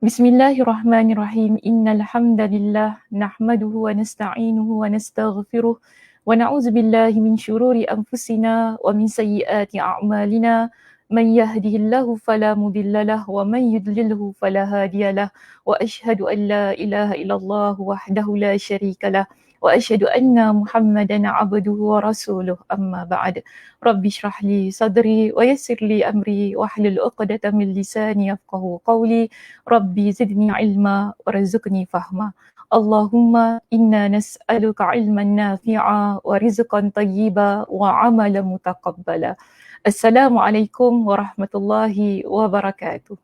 Bismillahirrahmanirrahim. Innal hamdalillah nahmaduhu wa nasta'inuhu wa nastaghfiruh wa na'udzu billahi min syururi anfusina wa min sayyiati a'malina. Man yahdihillahu fala mudhillalah wa man yudlilhu fala hadiyalah. Wa asyhadu an la ilaha illallah wahdahu la syarikalah wa asyhadu anna Muhammadan abduhu wa rasuluh. Amma ba'd. Rabbi shrah li sadri wa yassir li amri wahlul 'uqdatam min lisani yafqahu qawli. Rabbi zidni ilma warzuqni fahma. Allahumma inna nas'aluka ilman nafi'a wa rizqan tayyiba wa amalan mutaqabbala. Assalamualaikum warahmatullahi wabarakatuh.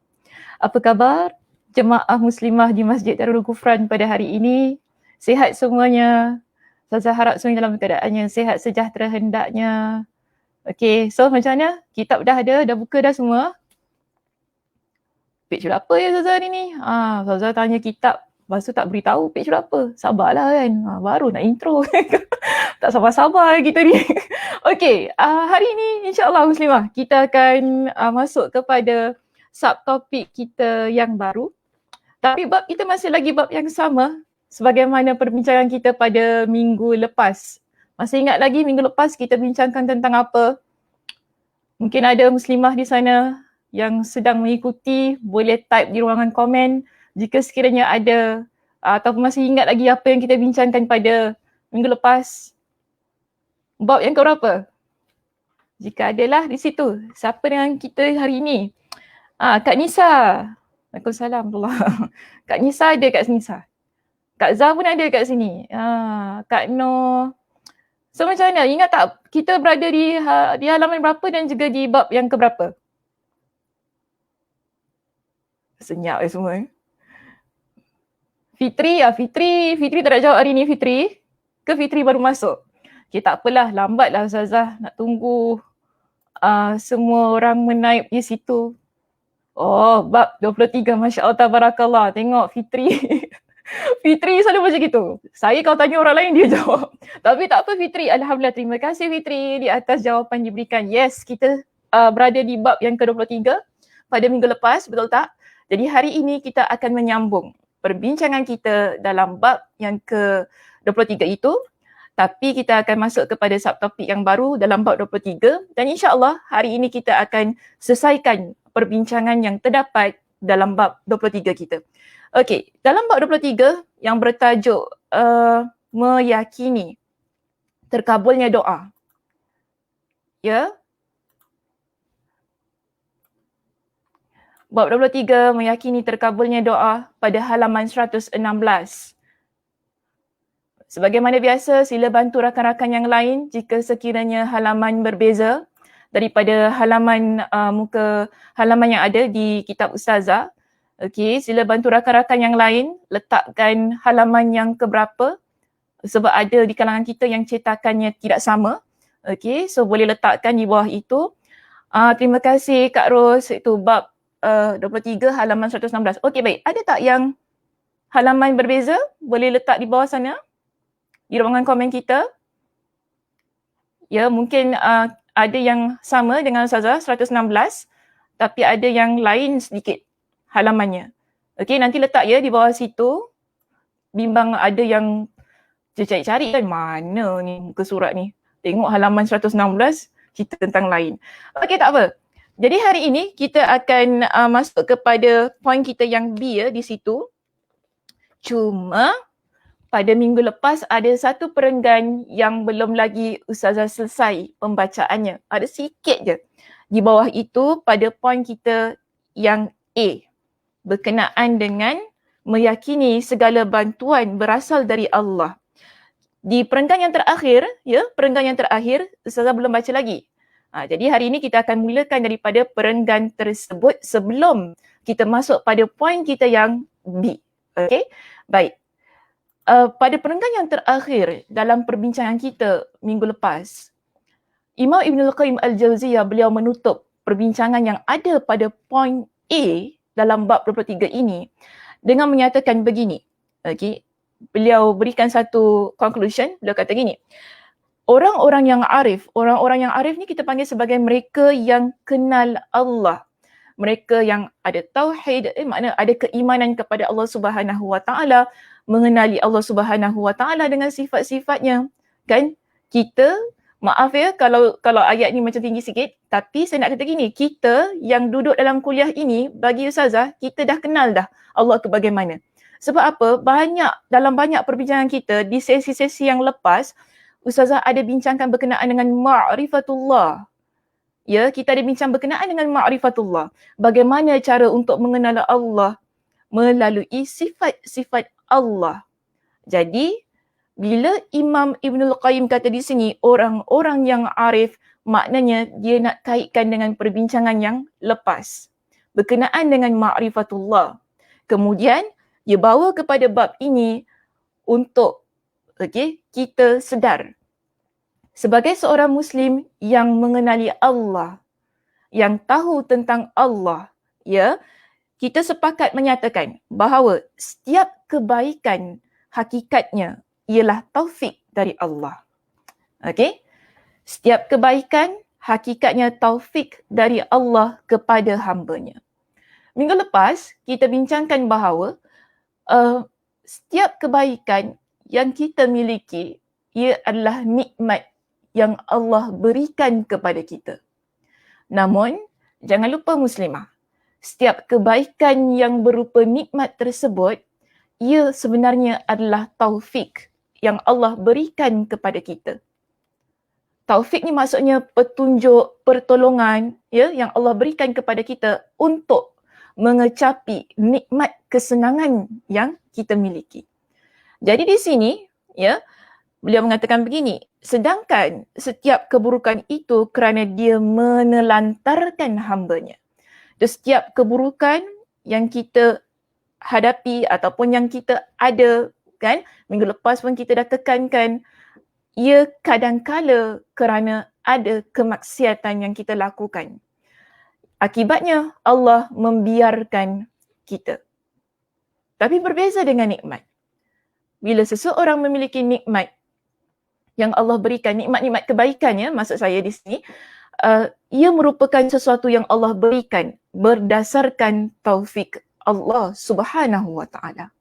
Apa khabar jemaah muslimah di Masjid Darul Ghufran pada hari ini? Sihat semuanya? Saya harap semuanya dalam keadaan yang sihat sejahtera hendaknya. Okay, so macam mana? Kitab dah ada, dah buka dah semua? Page berapa ya Zaza hari ni? Zaza tanya kitab, lepas tu tak beritahu page berapa. Sabarlah kan, baru nak intro. Tak sabar-sabar kita ni. Okay, hari ni insyaAllah muslimah, kita akan masuk kepada subtopik kita yang baru. Tapi bab kita masih lagi bab yang sama sebagaimana perbincangan kita pada minggu lepas. Masih ingat lagi minggu lepas kita bincangkan tentang apa? Mungkin ada muslimah di sana yang sedang mengikuti, boleh type di ruangan komen jika sekiranya ada ataupun masih ingat lagi apa yang kita bincangkan pada minggu lepas. Bab yang keberapa? Jika adalah di situ, siapa dengan kita hari ini? Kak Nisa. Waalaikumsalam. Kak Nisa ada kat sini. Kak Zah pun ada kat sini. Kak Noh. So macam mana? Ingat tak kita berada di halaman berapa dan juga di bab yang keberapa? Senyap semua. Fitri tak nak jawab hari ni Fitri? Ke Fitri baru masuk? Okay, tak apalah, lambatlah Zazah nak tunggu semua orang menaip di situ. Oh, bab 23, Masya Allah, Tabarakallah. Tengok Fitri. Fitri selalu macam gitu. Saya kalau tanya orang lain, dia jawab. Tapi tak apa Fitri, Alhamdulillah. Terima kasih Fitri di atas jawapan diberikan. Yes, kita berada di bab yang ke-23 pada minggu lepas, betul tak? Jadi hari ini kita akan menyambung perbincangan kita dalam bab yang ke-23 itu. Tapi kita akan masuk kepada subtopik yang baru dalam bab 23 dan insyaAllah hari ini kita akan selesaikan perbincangan yang terdapat dalam bab 23 kita. Okey, dalam bab 23 yang bertajuk meyakini terkabulnya doa. Ya. Bab 23 meyakini terkabulnya doa pada halaman 116. Sebagaimana biasa, sila bantu rakan-rakan yang lain jika sekiranya halaman berbeza daripada halaman muka halaman yang ada di kitab Ustazah. Okey, sila bantu rakan-rakan yang lain letakkan halaman yang keberapa sebab ada di kalangan kita yang cetakannya tidak sama. Okey, so boleh letakkan di bawah itu. Terima kasih Kak Ros, itu bab 23 halaman 116. Okey, baik. Ada tak yang halaman berbeza? Boleh letak di bawah sana di ruangan komen kita. Ya, mungkin ada yang sama dengan Ustazah 116 tapi ada yang lain sedikit halamannya. Okey, nanti letak ya di bawah situ. Bimbang ada yang cari-cari kan mana ni muka surat ni. Tengok halaman 116 cerita tentang lain. Okey, tak apa. Jadi hari ini kita akan masuk kepada poin kita yang B ya di situ. Cuma pada minggu lepas ada satu perenggan yang belum lagi Ustazah selesai pembacaannya. Ada sikit je. Di bawah itu pada poin kita yang A. Berkenaan dengan meyakini segala bantuan berasal dari Allah. Di perenggan yang terakhir, ya, perenggan yang terakhir Ustazah belum baca lagi. Jadi hari ini kita akan mulakan daripada perenggan tersebut sebelum kita masuk pada poin kita yang B. Okey? Baik. Pada perenggan yang terakhir dalam perbincangan kita minggu lepas, Imam Ibnul Qayyim Al-Jauziyah beliau menutup perbincangan yang ada pada poin A dalam bab 23 ini dengan menyatakan begini. Okey. Beliau berikan satu conclusion, beliau kata gini. Orang-orang yang arif ni kita panggil sebagai mereka yang kenal Allah. Mereka yang ada tauhid, makna ada keimanan kepada Allah Subhanahu Wa Taala, mengenali Allah Subhanahu Wa Taala dengan sifat-sifatnya. Kan? Kita, maaf ya kalau ayat ni macam tinggi sikit, tapi saya nak kata gini, kita yang duduk dalam kuliah ini, bagi Ustazah, kita dah kenal dah Allah tu bagaimana. Sebab apa? Dalam banyak perbincangan kita di sesi-sesi yang lepas, Ustazah ada bincangkan berkenaan dengan ma'rifatullah. Ya, kita ada bincang berkenaan dengan ma'rifatullah. Bagaimana cara untuk mengenal Allah melalui sifat-sifat Allah. Jadi, bila Imam Ibnul Qayyim kata di sini orang-orang yang arif, maknanya dia nak kaitkan dengan perbincangan yang lepas berkenaan dengan ma'rifatullah. Kemudian dia bawa kepada bab ini untuk kita sedar sebagai seorang Muslim yang mengenali Allah, yang tahu tentang Allah, ya, kita sepakat menyatakan bahawa setiap kebaikan hakikatnya ialah taufik dari Allah. Okey? Setiap kebaikan hakikatnya taufik dari Allah kepada hamba-Nya. Minggu lepas kita bincangkan bahawa setiap kebaikan yang kita miliki ia adalah nikmat yang Allah berikan kepada kita. Namun, jangan lupa muslimah, setiap kebaikan yang berupa nikmat tersebut, ia sebenarnya adalah taufik yang Allah berikan kepada kita. Taufik ni maksudnya petunjuk, pertolongan ya yang Allah berikan kepada kita untuk mengecapi nikmat kesenangan yang kita miliki. Jadi di sini ya beliau mengatakan begini, sedangkan setiap keburukan itu kerana dia menelantarkan hamba-Nya. Setiap keburukan yang kita hadapi ataupun yang kita ada, kan, minggu lepas pun kita dah tekankan, ia kadangkala kerana ada kemaksiatan yang kita lakukan. Akibatnya Allah membiarkan kita. Tapi berbeza dengan nikmat. Bila seseorang memiliki nikmat yang Allah berikan, nikmat-nikmat kebaikannya, maksud saya di sini, ia merupakan sesuatu yang Allah berikan berdasarkan taufik Allah Subhanahu Wa Taala.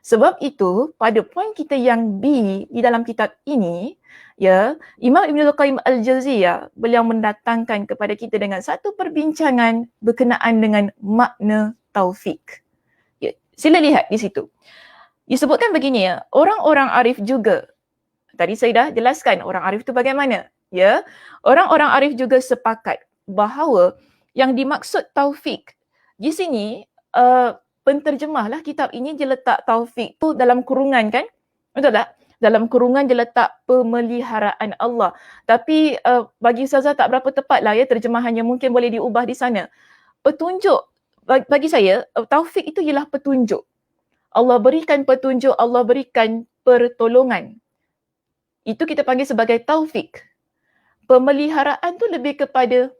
Sebab itu, pada poin kita yang B di dalam kitab ini, ya, Imam Ibnul Qayyim Al-Jauziyah beliau mendatangkan kepada kita dengan satu perbincangan berkenaan dengan makna taufik. Ya, sila lihat di situ. Disebutkan begini ya, orang-orang arif juga, tadi saya dah jelaskan orang arif itu bagaimana. Ya, orang-orang arif juga sepakat bahawa yang dimaksud taufik di sini, penterjemahlah kitab ini dia letak taufik tu dalam kurungan, kan? Betul tak? Dalam kurungan dia letak pemeliharaan Allah. Tapi bagi Ustazah tak berapa tepat lah ya terjemahannya, mungkin boleh diubah di sana. Petunjuk bagi saya, taufik itu ialah petunjuk. Allah berikan petunjuk, Allah berikan pertolongan. Itu kita panggil sebagai taufik. Pemeliharaan tu lebih kepada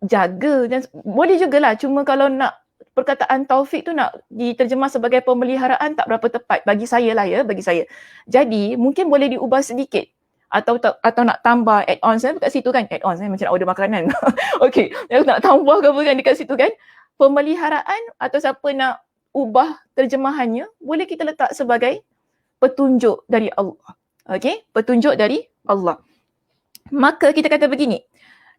jaga, dan boleh jugalah, cuma kalau nak perkataan taufik tu nak diterjemah sebagai pemeliharaan tak berapa tepat bagi saya lah ya, bagi saya. Jadi mungkin boleh diubah sedikit atau nak tambah add-on saya dekat situ kan, add-on saya macam nak order makanan. Okey, nak tambah ke apa kan dekat situ kan, pemeliharaan atau siapa nak ubah terjemahannya boleh kita letak sebagai petunjuk dari Allah. Okey, petunjuk dari Allah. Maka kita kata begini,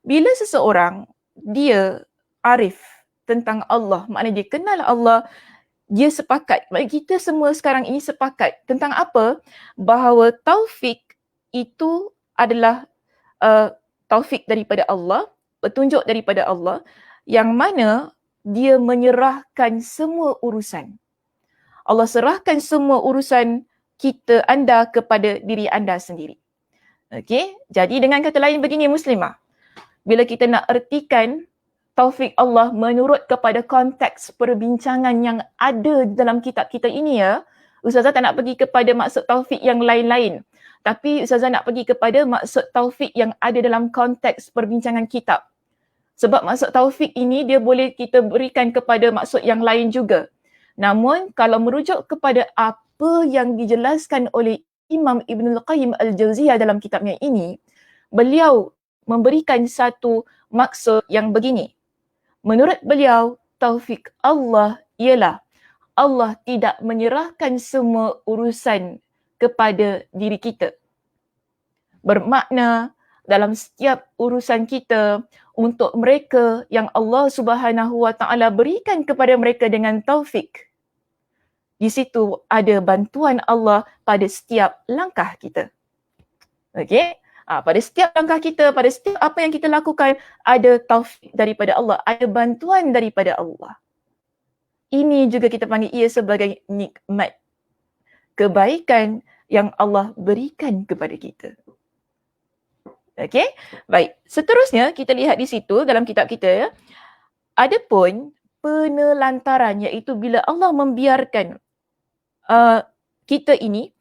bila seseorang dia arif tentang Allah, maknanya dia kenal Allah, dia sepakat, kita semua sekarang ini sepakat tentang apa? Bahawa taufik itu adalah taufik daripada Allah, petunjuk daripada Allah, yang mana dia menyerahkan semua urusan. Allah serahkan semua urusan anda kepada diri anda sendiri. Okey, jadi dengan kata lain begini muslimah, bila kita nak ertikan taufik Allah menurut kepada konteks perbincangan yang ada dalam kitab kita ini ya, Ustazah tak nak pergi kepada maksud taufik yang lain-lain. Tapi Ustazah nak pergi kepada maksud taufik yang ada dalam konteks perbincangan kitab. Sebab maksud taufik ini dia boleh kita berikan kepada maksud yang lain juga. Namun kalau merujuk kepada apa yang dijelaskan oleh Imam Ibnul Qayyim Al-Jauziyah dalam kitabnya ini, beliau memberikan satu maksud yang begini. Menurut beliau, taufik Allah ialah Allah tidak menyerahkan semua urusan kepada diri kita. Bermakna dalam setiap urusan kita untuk mereka yang Allah Subhanahu Wa Taala berikan kepada mereka dengan taufik, di situ ada bantuan Allah pada setiap langkah kita. Okey? Pada setiap langkah kita, pada setiap apa yang kita lakukan, ada taufik daripada Allah, ada bantuan daripada Allah. Ini juga kita panggil ia sebagai nikmat, kebaikan yang Allah berikan kepada kita. Okey? Baik, seterusnya kita lihat di situ dalam kitab kita ya. Adapun penelantaran, iaitu bila Allah membiarkan kita ini,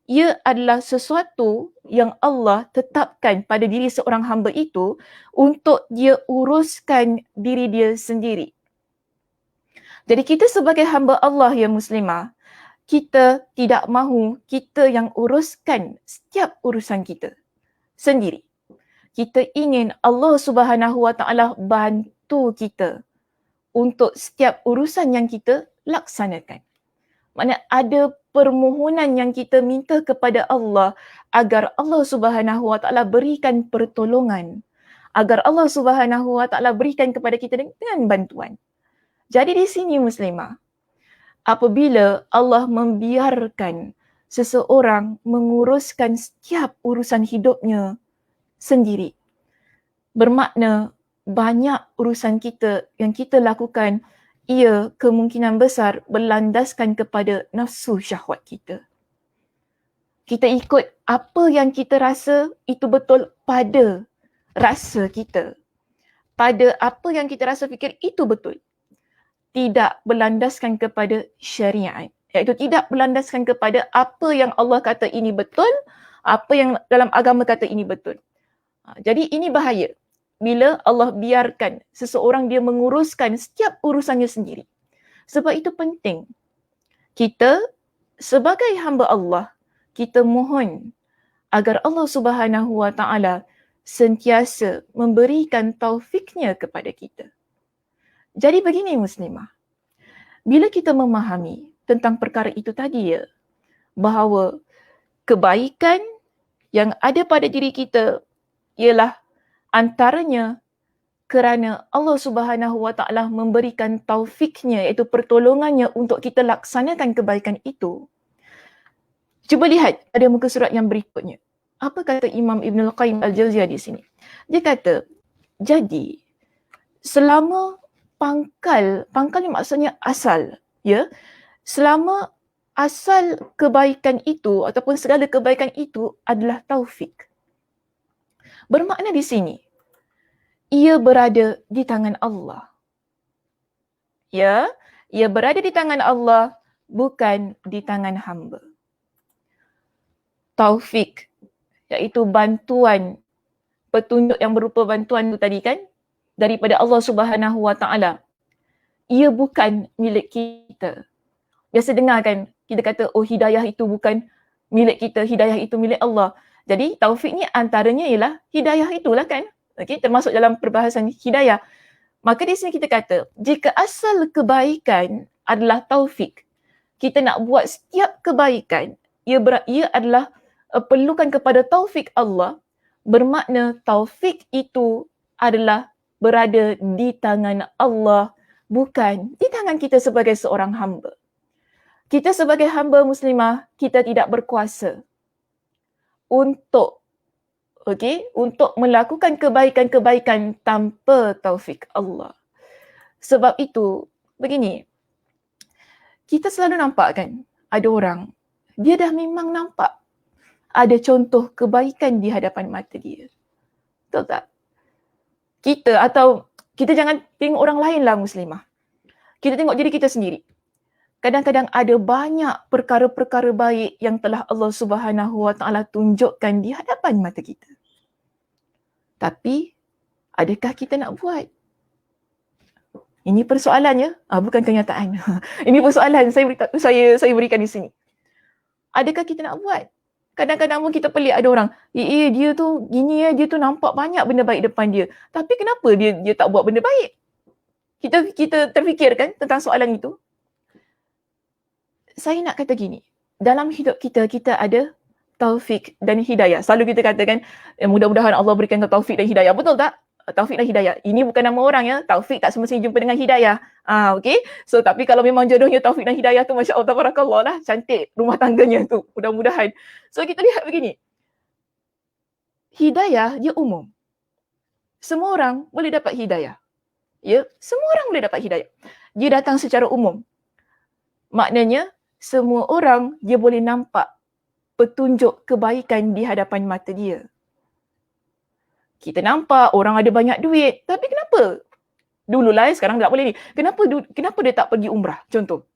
ia adalah sesuatu yang Allah tetapkan pada diri seorang hamba itu untuk dia uruskan diri dia sendiri. Jadi kita sebagai hamba Allah ya muslimah, kita tidak mahu kita yang uruskan setiap urusan kita sendiri. Kita ingin Allah Subhanahu Wa Taala bantu kita untuk setiap urusan yang kita laksanakan. Maknanya ada permohonan yang kita minta kepada Allah agar Allah Subhanahu Wa Taala berikan pertolongan, agar Allah Subhanahu Wa Taala berikan kepada kita dengan bantuan. Jadi di sini muslimah, apabila Allah membiarkan seseorang menguruskan setiap urusan hidupnya sendiri, bermakna banyak urusan kita yang kita lakukan, ia kemungkinan besar berlandaskan kepada nafsu syahwat kita. Kita ikut apa yang kita rasa itu betul pada rasa kita. Pada apa yang kita rasa fikir itu betul. Tidak berlandaskan kepada syariat. Iaitu tidak berlandaskan kepada apa yang Allah kata ini betul, apa yang dalam agama kata ini betul. Jadi ini bahaya. Bila Allah biarkan seseorang dia menguruskan setiap urusannya sendiri. Sebab itu penting. Kita sebagai hamba Allah, kita mohon agar Allah Subhanahu Wa Taala sentiasa memberikan taufiknya kepada kita. Jadi begini muslimah, bila kita memahami tentang perkara itu tadi ya, bahawa kebaikan yang ada pada diri kita ialah antaranya kerana Allah Subhanahu Wa Taala memberikan taufiknya, iaitu pertolongannya untuk kita laksanakan kebaikan itu. Cuba lihat pada muka surat yang berikutnya. Apa kata Imam Ibnul Qayyim Al-Jauziyah di sini? Dia kata, jadi selama pangkal ni maksudnya asal, ya. Selama asal kebaikan itu ataupun segala kebaikan itu adalah taufik. Bermakna di sini, ia berada di tangan Allah. Ya, ia berada di tangan Allah, bukan di tangan hamba. Taufik, iaitu bantuan, petunjuk yang berupa bantuan tu tadi kan, daripada Allah Subhanahu Wa Taala. Ia bukan milik kita. Biasa dengar kan, kita kata, oh hidayah itu bukan milik kita, hidayah itu milik Allah. Jadi taufik ni antaranya ialah hidayah itulah kan. Okay, termasuk dalam perbahasan hidayah. Maka di sini kita kata, jika asal kebaikan adalah taufik, kita nak buat setiap kebaikan, ia adalah perlukan kepada taufik Allah, bermakna taufik itu adalah berada di tangan Allah, bukan di tangan kita sebagai seorang hamba. Kita sebagai hamba muslimah, kita tidak berkuasa untuk untuk melakukan kebaikan-kebaikan tanpa taufik Allah. Sebab itu, begini, kita selalu nampak kan, ada orang, dia dah memang nampak ada contoh kebaikan di hadapan mata dia. Betul tak? Kita jangan tengok orang lain lah muslimah. Kita tengok diri kita sendiri. Kadang-kadang ada banyak perkara-perkara baik yang telah Allah Subhanahu Wa Taala tunjukkan di hadapan mata kita. Tapi, adakah kita nak buat? Ini persoalannya, bukan kenyataan. Ini persoalan saya berikan di sini. Adakah kita nak buat? Kadang-kadang pun kita pelik ada orang, dia tu gini dia tu nampak banyak benda baik depan dia. Tapi kenapa dia tak buat benda baik? Kita terfikirkan tentang soalan itu. Saya nak kata gini, dalam hidup kita ada taufik dan hidayah. Selalu kita katakan, mudah-mudahan Allah berikan taufik dan hidayah. Betul tak? Taufik dan hidayah. Ini bukan nama orang ya. Taufik tak semestinya jumpa dengan hidayah. Okay. So, tapi kalau memang jodohnya taufik dan hidayah tu, Masya Allah, tabarakallah lah. Cantik rumah tangganya tu. Mudah-mudahan. So, kita lihat begini. Hidayah, dia umum. Semua orang boleh dapat hidayah. Ya, semua orang boleh dapat hidayah. Dia datang secara umum. Maknanya, semua orang dia boleh nampak petunjuk kebaikan di hadapan mata dia. Kita nampak orang ada banyak duit, tapi kenapa? Dululah sekarang tak boleh ni. Kenapa dia tak pergi umrah? Contoh.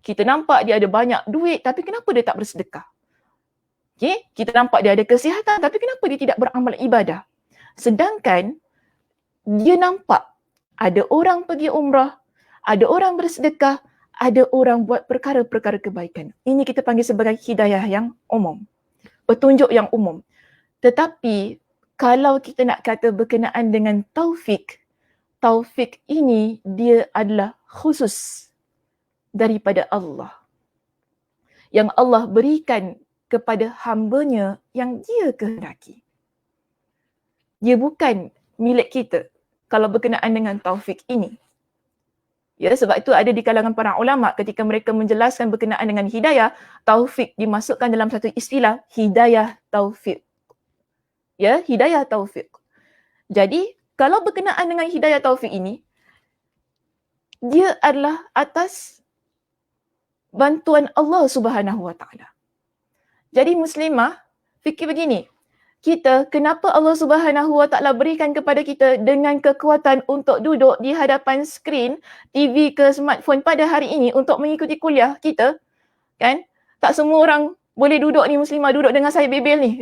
Kita nampak dia ada banyak duit, tapi kenapa dia tak bersedekah? Okay? Kita nampak dia ada kesihatan, tapi kenapa dia tidak beramal ibadah? Sedangkan dia nampak ada orang pergi umrah, ada orang bersedekah, ada orang buat perkara-perkara kebaikan. Ini kita panggil sebagai hidayah yang umum. Petunjuk yang umum. Tetapi kalau kita nak kata berkenaan dengan taufik, taufik ini dia adalah khusus daripada Allah. Yang Allah berikan kepada hambanya yang dia kehendaki. Dia bukan milik kita kalau berkenaan dengan taufik ini. Ya, sebab itu ada di kalangan para ulama ketika mereka menjelaskan berkenaan dengan hidayah, taufik dimasukkan dalam satu istilah hidayah taufik. Ya, hidayah taufik. Jadi, kalau berkenaan dengan hidayah taufik ini, dia adalah atas bantuan Allah Subhanahu Wa Taala. Jadi muslimah, fikir begini, kenapa Allah Subhanahu Wa Taala berikan kepada kita dengan kekuatan untuk duduk di hadapan skrin TV ke smartphone pada hari ini untuk mengikuti kuliah kita, kan? Tak semua orang boleh duduk ni muslimah, duduk dengan saya bebel ni.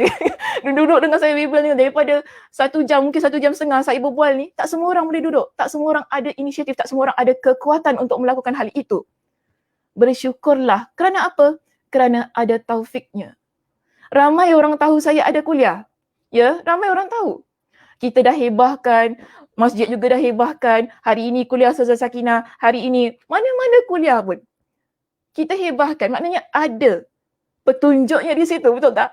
Duduk dengan saya bebel ni daripada 1 jam, mungkin 1 jam setengah saya berbual ni. Tak semua orang boleh duduk. Tak semua orang ada inisiatif, tak semua orang ada kekuatan untuk melakukan hal itu. Bersyukurlah. Kerana apa? Kerana ada taufiknya. Ramai orang tahu saya ada kuliah. Ya, ramai orang tahu. Kita dah hebahkan, masjid juga dah hebahkan, hari ini kuliah Ustazah Sakinah, hari ini mana-mana kuliah pun. Kita hebahkan, maknanya ada petunjuknya di situ, betul tak?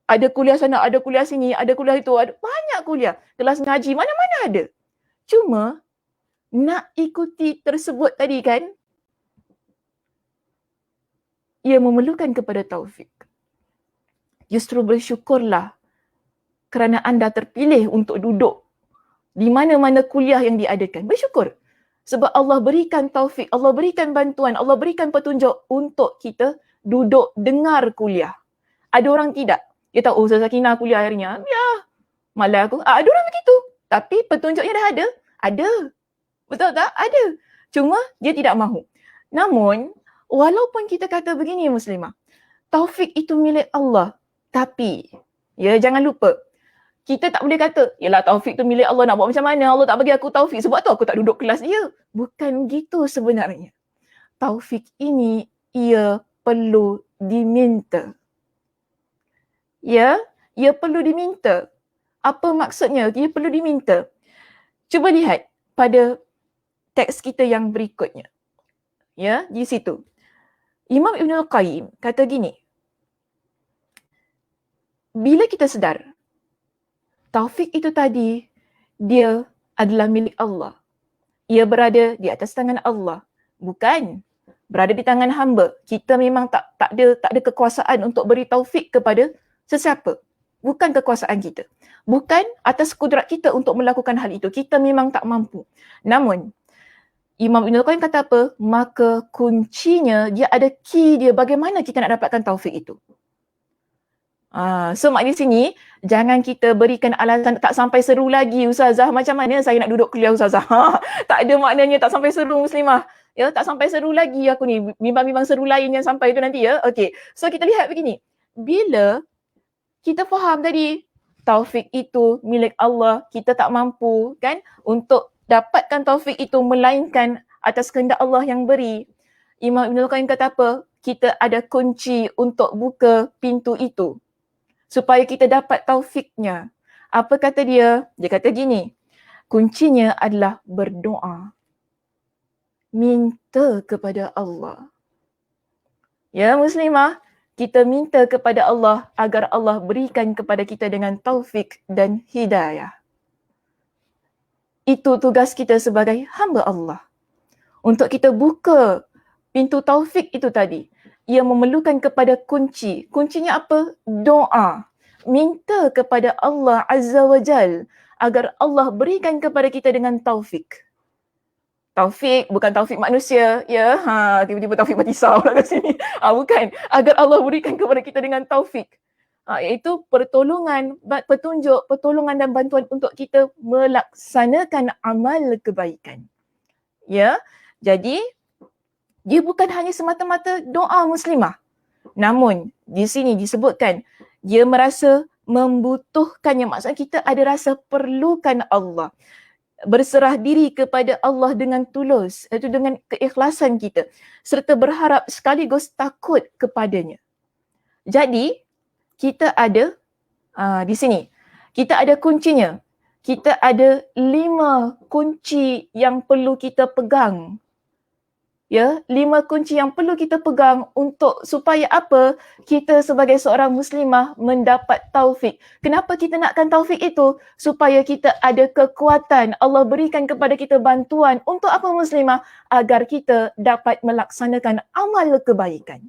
Ada kuliah sana, ada kuliah sini, ada kuliah itu, ada banyak kuliah. Kelas ngaji, mana-mana ada. Cuma, nak ikuti tersebut tadi kan, ia memerlukan kepada taufik. Justru bersyukurlah kerana anda terpilih untuk duduk di mana-mana kuliah yang diadakan. Bersyukur. Sebab Allah berikan taufik, Allah berikan bantuan, Allah berikan petunjuk untuk kita duduk dengar kuliah. Ada orang tidak. Dia tahu, Ustazah Sakinah kuliah harinya. Ya, malah aku. Ada orang begitu. Tapi petunjuknya dah ada. Ada. Betul tak? Ada. Cuma dia tidak mahu. Namun, walaupun kita kata begini Muslimah, taufik itu milik Allah. Tapi, ya jangan lupa, kita tak boleh kata, yalah taufik tu milik Allah, nak buat macam mana? Allah tak bagi aku taufik, sebab tu aku tak duduk kelas dia. Bukan gitu sebenarnya. Taufik ini, ia perlu diminta. Ya, ia perlu diminta. Apa maksudnya? Ia perlu diminta. Cuba lihat pada teks kita yang berikutnya. Ya, di situ. Imam Ibn Al-Qayyim kata gini, bila kita sedar, taufik itu tadi, dia adalah milik Allah. Ia berada di atas tangan Allah. Bukan berada di tangan hamba. Kita memang tak ada kekuasaan untuk beri taufik kepada sesiapa. Bukan kekuasaan kita. Bukan atas kudrat kita untuk melakukan hal itu. Kita memang tak mampu. Namun, Imam Ibn Al-Qayyim kata apa? Maka kuncinya, dia ada key dia bagaimana kita nak dapatkan taufik itu. So mak di sini, jangan kita berikan alasan tak sampai seru lagi Ustazah. Macam mana saya nak duduk kuliah Ustazah? Tak ada maknanya tak sampai seru Muslimah. Ya, tak sampai seru lagi aku ni. Bimbang-bimbang seru lain yang sampai tu nanti ya. Okay, so kita lihat begini. Bila kita faham tadi, taufik itu milik Allah, kita tak mampu kan untuk dapatkan taufik itu melainkan atas kehendak Allah yang beri. Imam Ibn Al-Qayyim kata apa? Kita ada kunci untuk buka pintu itu supaya kita dapat taufiknya. Apa kata dia? Dia kata gini, kuncinya adalah berdoa. Minta kepada Allah. Ya Muslimah, kita minta kepada Allah agar Allah berikan kepada kita dengan taufik dan hidayah. Itu tugas kita sebagai hamba Allah. Untuk kita buka pintu taufik itu tadi, ia memerlukan kepada kunci. Kuncinya apa? Doa. Minta kepada Allah Azza wa Jal agar Allah berikan kepada kita dengan taufik. Taufik bukan taufik manusia, ya. Tiba-tiba taufik batisah pula kat sini. Bukan. Agar Allah berikan kepada kita dengan taufik. Iaitu pertolongan, petunjuk, pertolongan dan bantuan untuk kita melaksanakan amal kebaikan. Ya. Jadi, dia bukan hanya semata-mata doa Muslimah. Namun, di sini disebutkan, dia merasa membutuhkannya. Maksudnya kita ada rasa perlukan Allah. Berserah diri kepada Allah dengan tulus, iaitu dengan keikhlasan kita. Serta berharap sekaligus takut kepadanya. Jadi, kita ada di sini. Kita ada kuncinya. Kita ada 5 kunci yang perlu kita pegang. Ya, 5 kunci yang perlu kita pegang untuk supaya apa? Kita sebagai seorang Muslimah mendapat taufik. Kenapa kita nakkan taufik itu? Supaya kita ada kekuatan. Allah berikan kepada kita bantuan. Untuk apa Muslimah? Agar kita dapat melaksanakan amal kebaikan.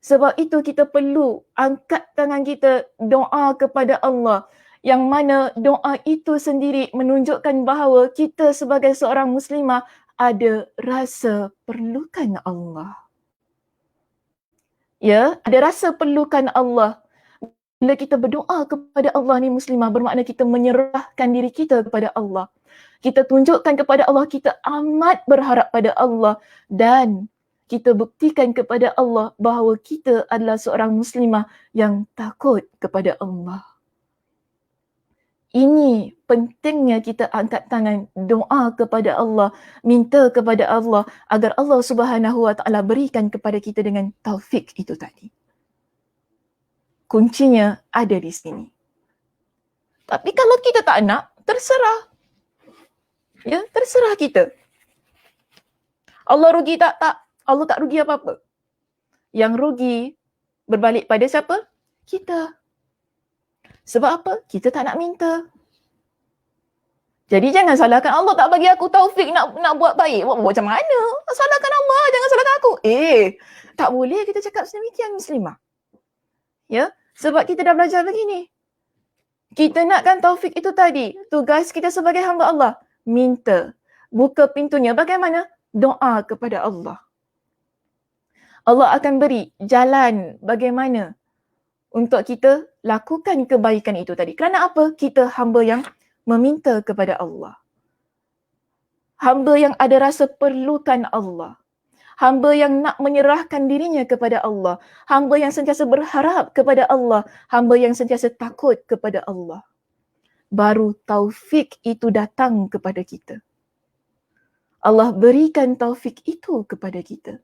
Sebab itu kita perlu angkat tangan kita, doa kepada Allah. Yang mana doa itu sendiri menunjukkan bahawa kita sebagai seorang Muslimah ada rasa perlukan Allah. Ya, ada rasa perlukan Allah. Bila kita berdoa kepada Allah ni Muslimah, bermakna kita menyerahkan diri kita kepada Allah. Kita tunjukkan kepada Allah, kita amat berharap pada Allah. Dan kita buktikan kepada Allah bahawa kita adalah seorang Muslimah yang takut kepada Allah. Ini pentingnya kita angkat tangan, doa kepada Allah, minta kepada Allah agar Allah Subhanahu wa taala berikan kepada kita dengan taufik itu tadi. Kuncinya ada di sini. Tapi kalau kita tak nak, terserah. Ya, terserah kita. Allah rugi tak? Tak. Allah tak rugi apa-apa. Yang rugi berbalik pada siapa? Kita. Sebab apa? Kita tak nak minta. Jadi jangan salahkan Allah tak bagi aku taufik nak buat baik. Buat macam mana? Salahkan Allah, jangan salahkan aku. Tak boleh kita cakap sedemikian Muslimah. Ya, sebab kita dah belajar begini. Kita nakkan taufik itu tadi. Tugas kita sebagai hamba Allah. Minta. Buka pintunya. Bagaimana? Doa kepada Allah. Allah akan beri jalan bagaimana untuk kita lakukan kebaikan itu tadi. Kerana apa? Kita hamba yang meminta kepada Allah. hamba yang ada rasa perlukan Allah, hamba yang nak menyerahkan dirinya kepada Allah, hamba yang sentiasa berharap kepada Allah, hamba yang sentiasa takut kepada Allah. Baru taufik itu datang kepada kita. Allah berikan taufik itu kepada kita.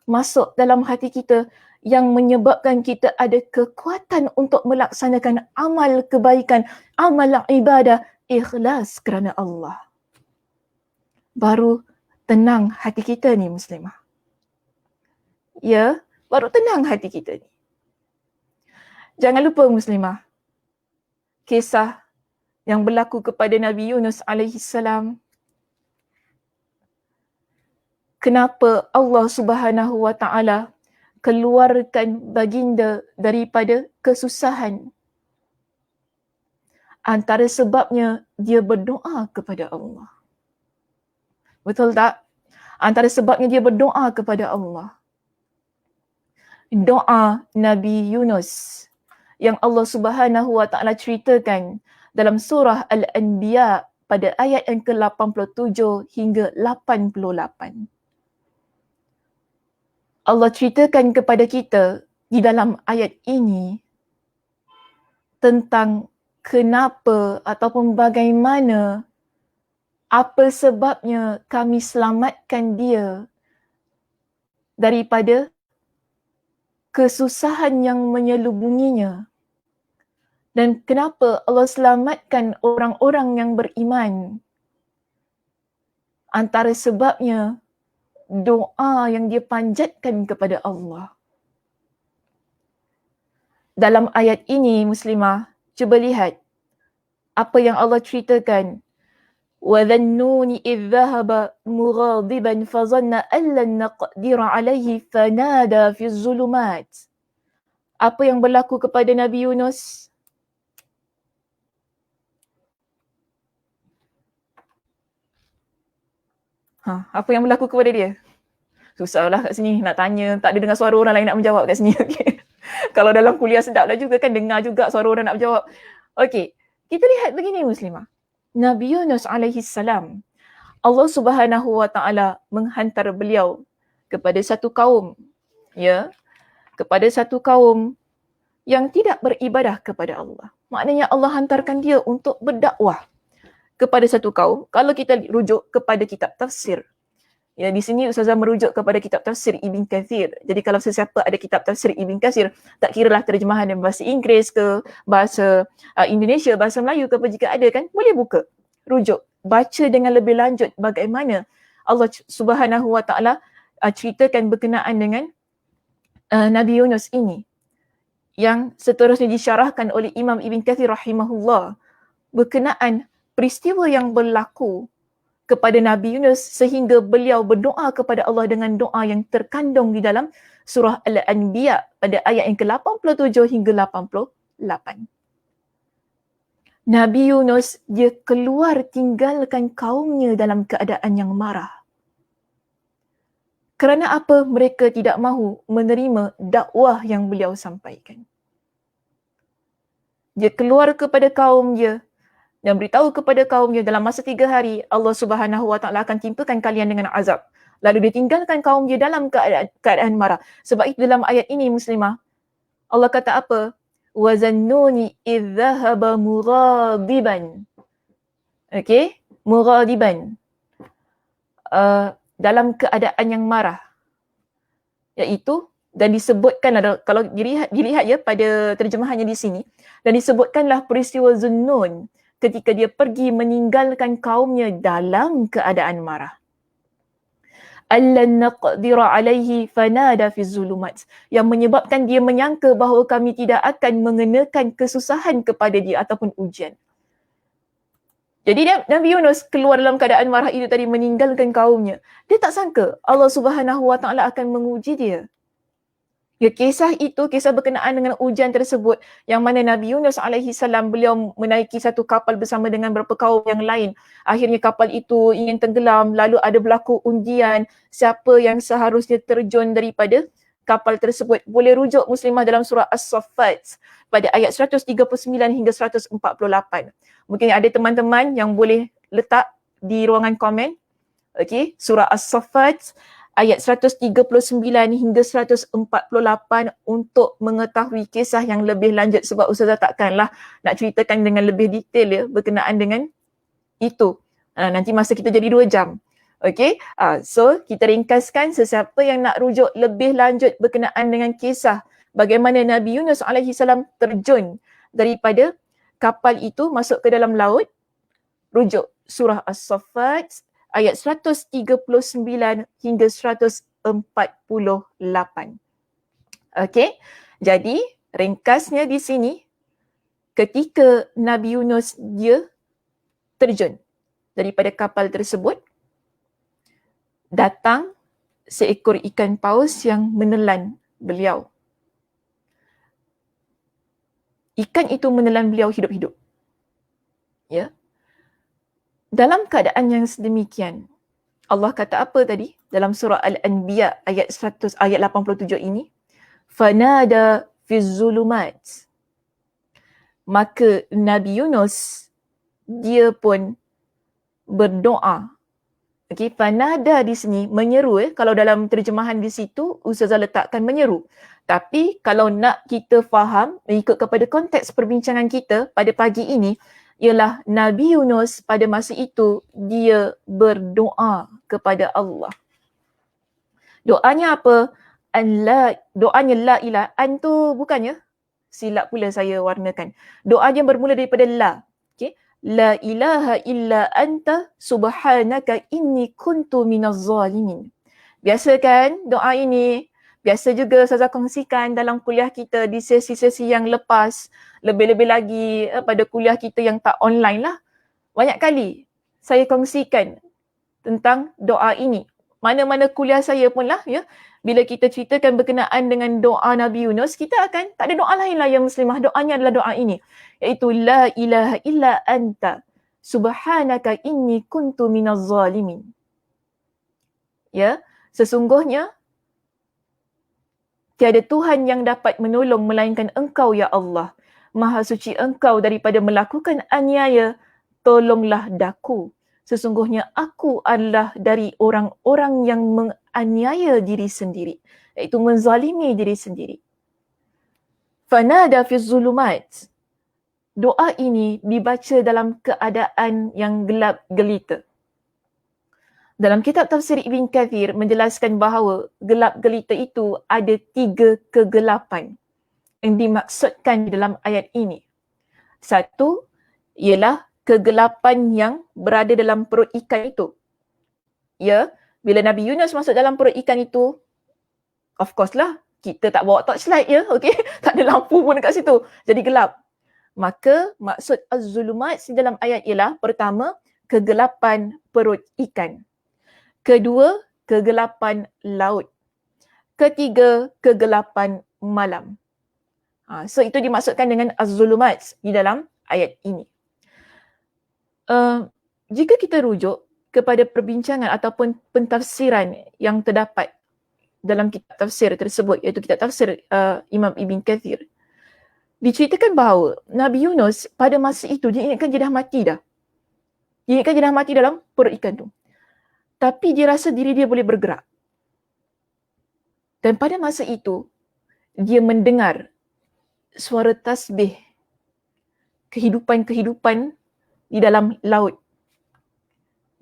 Masuk dalam hati kita yang menyebabkan kita ada kekuatan untuk melaksanakan amal kebaikan, amal ibadah, ikhlas kerana Allah. Baru tenang hati kita ni muslimah. Ya, baru tenang hati kita ni. Jangan lupa muslimah, kisah yang berlaku kepada Nabi Yunus alaihi salam. Kenapa Allah Subhanahu wa taala keluarkan baginda daripada kesusahan? Antara sebabnya dia berdoa kepada Allah. Betul tak? Antara sebabnya dia berdoa kepada Allah. Doa Nabi Yunus yang Allah Subhanahu wa taala ceritakan dalam surah Al-Anbiya pada ayat yang ke-87 hingga 88. Allah ceritakan kepada kita di dalam ayat ini tentang kenapa ataupun bagaimana, apa sebabnya kami selamatkan dia daripada kesusahan yang menyelubunginya. Dan kenapa Allah selamatkan orang-orang yang beriman. Antara sebabnya doa yang dia panjatkan kepada Allah. Dalam ayat ini muslimah, cuba lihat apa yang Allah ceritakan. وَذَنُّونِ إِذْ ذَهَبَ مُغَاضِبًا فَظَنَّ أَنْ لَنْ نَقْدِرَ عَلَيْهِ فَنَادَى فِي الظُّلُمَاتِ. Apa yang berlaku kepada Nabi Yunus? Apa yang berlaku kepada dia? Susahlah kat sini nak tanya, tak ada dengar suara orang lain nak menjawab kat sini. Okay. Kalau dalam kuliah sedaplah juga kan dengar juga suara orang nak menjawab. Okey, kita lihat begini muslimah. Nabi Yunus alaihi salam, Allah Subhanahu wa taala menghantar beliau kepada satu kaum, ya, kepada satu kaum yang tidak beribadah kepada Allah. Maknanya Allah hantarkan dia untuk berdakwah kepada satu kaum. Kalau kita rujuk kepada kitab tafsir, ya, di sini Ustazah merujuk kepada kitab tafsir Ibn Kathir. Jadi kalau sesiapa ada kitab tafsir Ibn Kathir, tak kiralah terjemahan dalam bahasa Inggeris ke, bahasa Indonesia, bahasa Melayu ke, jika ada kan, boleh buka, rujuk, baca dengan lebih lanjut bagaimana Allah Subhanahu wa taala ceritakan berkenaan dengan Nabi Yunus ini, yang seterusnya disyarahkan oleh Imam Ibn Kathir rahimahullah berkenaan peristiwa yang berlaku kepada Nabi Yunus sehingga beliau berdoa kepada Allah dengan doa yang terkandung di dalam surah Al-Anbiya pada ayat yang ke-87 hingga 88. Nabi Yunus, dia keluar tinggalkan kaumnya dalam keadaan yang marah. Kerana apa? Mereka tidak mahu menerima dakwah yang beliau sampaikan. Dia keluar kepada kaum dia dan beritahu kepada kaumnya dalam masa 3 hari Allah Subhanahu wa taala akan timpakan kalian dengan azab. Lalu dia tinggalkan kaum dia dalam keadaan marah. Sebab itu dalam ayat ini muslimah, Allah kata apa? وَذَنُّونِ إِذْ ذَهَبَ مُغَاضِبًا. Okey, mughadiban. Dalam keadaan yang marah. Iaitu, dan disebutkan ada, kalau dilihat ya pada terjemahannya di sini, dan disebutkanlah peristiwa Zunnun ketika dia pergi meninggalkan kaumnya dalam keadaan marah. Allan naqdira alaihi fanada fi zulumat, yang menyebabkan dia menyangka bahawa kami tidak akan mengenakan kesusahan kepada dia ataupun ujian. Jadi Nabi Yunus keluar dalam keadaan marah itu tadi, meninggalkan kaumnya. Dia tak sangka Allah Subhanahu wa taala akan menguji dia. Ya, kisah itu, kisah berkenaan dengan ujian tersebut, yang mana Nabi Yunus alaihi salam, beliau menaiki satu kapal bersama dengan beberapa kaum yang lain. Akhirnya kapal itu ingin tenggelam, lalu ada berlaku undian siapa yang seharusnya terjun daripada kapal tersebut. Boleh rujuk muslimah dalam surah As-Saffat pada ayat 139 hingga 148. Mungkin ada teman-teman yang boleh letak di ruangan komen Okey, surah As-Saffat ayat 139 hingga 148 untuk mengetahui kisah yang lebih lanjut, sebab Ustazah takkanlah nak ceritakan dengan lebih detail ya berkenaan dengan itu. Nanti masa kita jadi 2 jam. Okey, so kita ringkaskan, sesiapa yang nak rujuk lebih lanjut berkenaan dengan kisah bagaimana Nabi Yunus alaihi salam terjun daripada kapal itu masuk ke dalam laut, rujuk surah As-Saffat ayat 139 hingga 148. Okey, jadi ringkasnya di sini, ketika Nabi Yunus dia terjun daripada kapal tersebut, datang seekor ikan paus yang menelan beliau. Ikan itu menelan beliau hidup-hidup. Ya. Dalam keadaan yang sedemikian, Allah kata apa tadi dalam surah Al-Anbiya ayat 87 ini? Fanada fiz zulumat. Maka Nabi Yunus dia pun berdoa. Okey, fanada di sini menyeru. Kalau dalam terjemahan di situ Ustazah letakkan menyeru. Tapi kalau nak kita faham ikut kepada konteks perbincangan kita pada pagi ini, ialah Nabi Yunus pada masa itu dia berdoa kepada Allah. Doanya apa? Doanya la ilaha. An tu bukannya? Silap pula saya warnakan. Doanya bermula daripada la. Okay? La ilaha illa anta subhanaka inni kuntu minaz zalimin. Biasa kan doa ini? Biasa juga saya kongsikan dalam kuliah kita di sesi-sesi yang lepas. Lebih-lebih lagi pada kuliah kita yang tak online lah. Banyak kali saya kongsikan tentang doa ini. Mana-mana kuliah saya pun lah ya. Bila kita ceritakan berkenaan dengan doa Nabi Yunus, kita akan, tak ada doa lain lah yang muslimah. Doanya adalah doa ini. Iaitu la ilaha illa anta subhanaka inni kuntu minaz zalimin. Ya, sesungguhnya tiada Tuhan yang dapat menolong melainkan Engkau ya Allah. Maha suci Engkau daripada melakukan aniaya, tolonglah daku. Sesungguhnya aku adalah dari orang-orang yang menganiaya diri sendiri, iaitu menzalimi diri sendiri. Fanada fiz zulumat. Doa ini dibaca dalam keadaan yang gelap gelita. Dalam kitab tafsir Ibn Kathir menjelaskan bahawa gelap gelita itu ada 3 kegelapan yang dimaksudkan di dalam ayat ini. Satu ialah kegelapan yang berada dalam perut ikan itu. Ya, bila Nabi Yunus masuk dalam perut ikan itu, of course lah, kita tak bawa torchlight ya, okey? Tak ada lampu pun dekat situ. Jadi gelap. Maka maksud az-zulumat di dalam ayat ialah pertama, kegelapan perut ikan. Kedua, kegelapan laut. Ketiga, kegelapan malam. So itu dimaksudkan dengan az-zulumat di dalam ayat ini. Jika kita rujuk kepada perbincangan ataupun pentafsiran yang terdapat dalam kitab tafsir tersebut, iaitu kitab tafsir Imam Ibn Kathir, diceritakan bahawa Nabi Yunus pada masa itu dia ingatkan dia dah mati dah. Dia ingatkan dia dah mati dalam perut ikan tu. Tapi dia rasa diri dia boleh bergerak. Dan pada masa itu, dia mendengar suara tasbih kehidupan-kehidupan di dalam laut.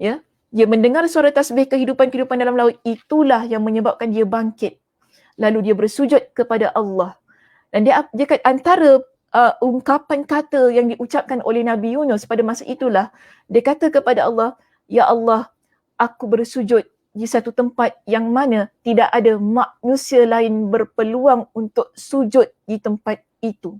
Ya, dia mendengar suara tasbih kehidupan-kehidupan dalam laut, itulah yang menyebabkan dia bangkit. Lalu dia bersujud kepada Allah. Dan dia antara ungkapan kata yang diucapkan oleh Nabi Yunus pada masa itulah, dia kata kepada Allah, ya Allah, aku bersujud di satu tempat yang mana tidak ada manusia lain berpeluang untuk sujud di tempat itu.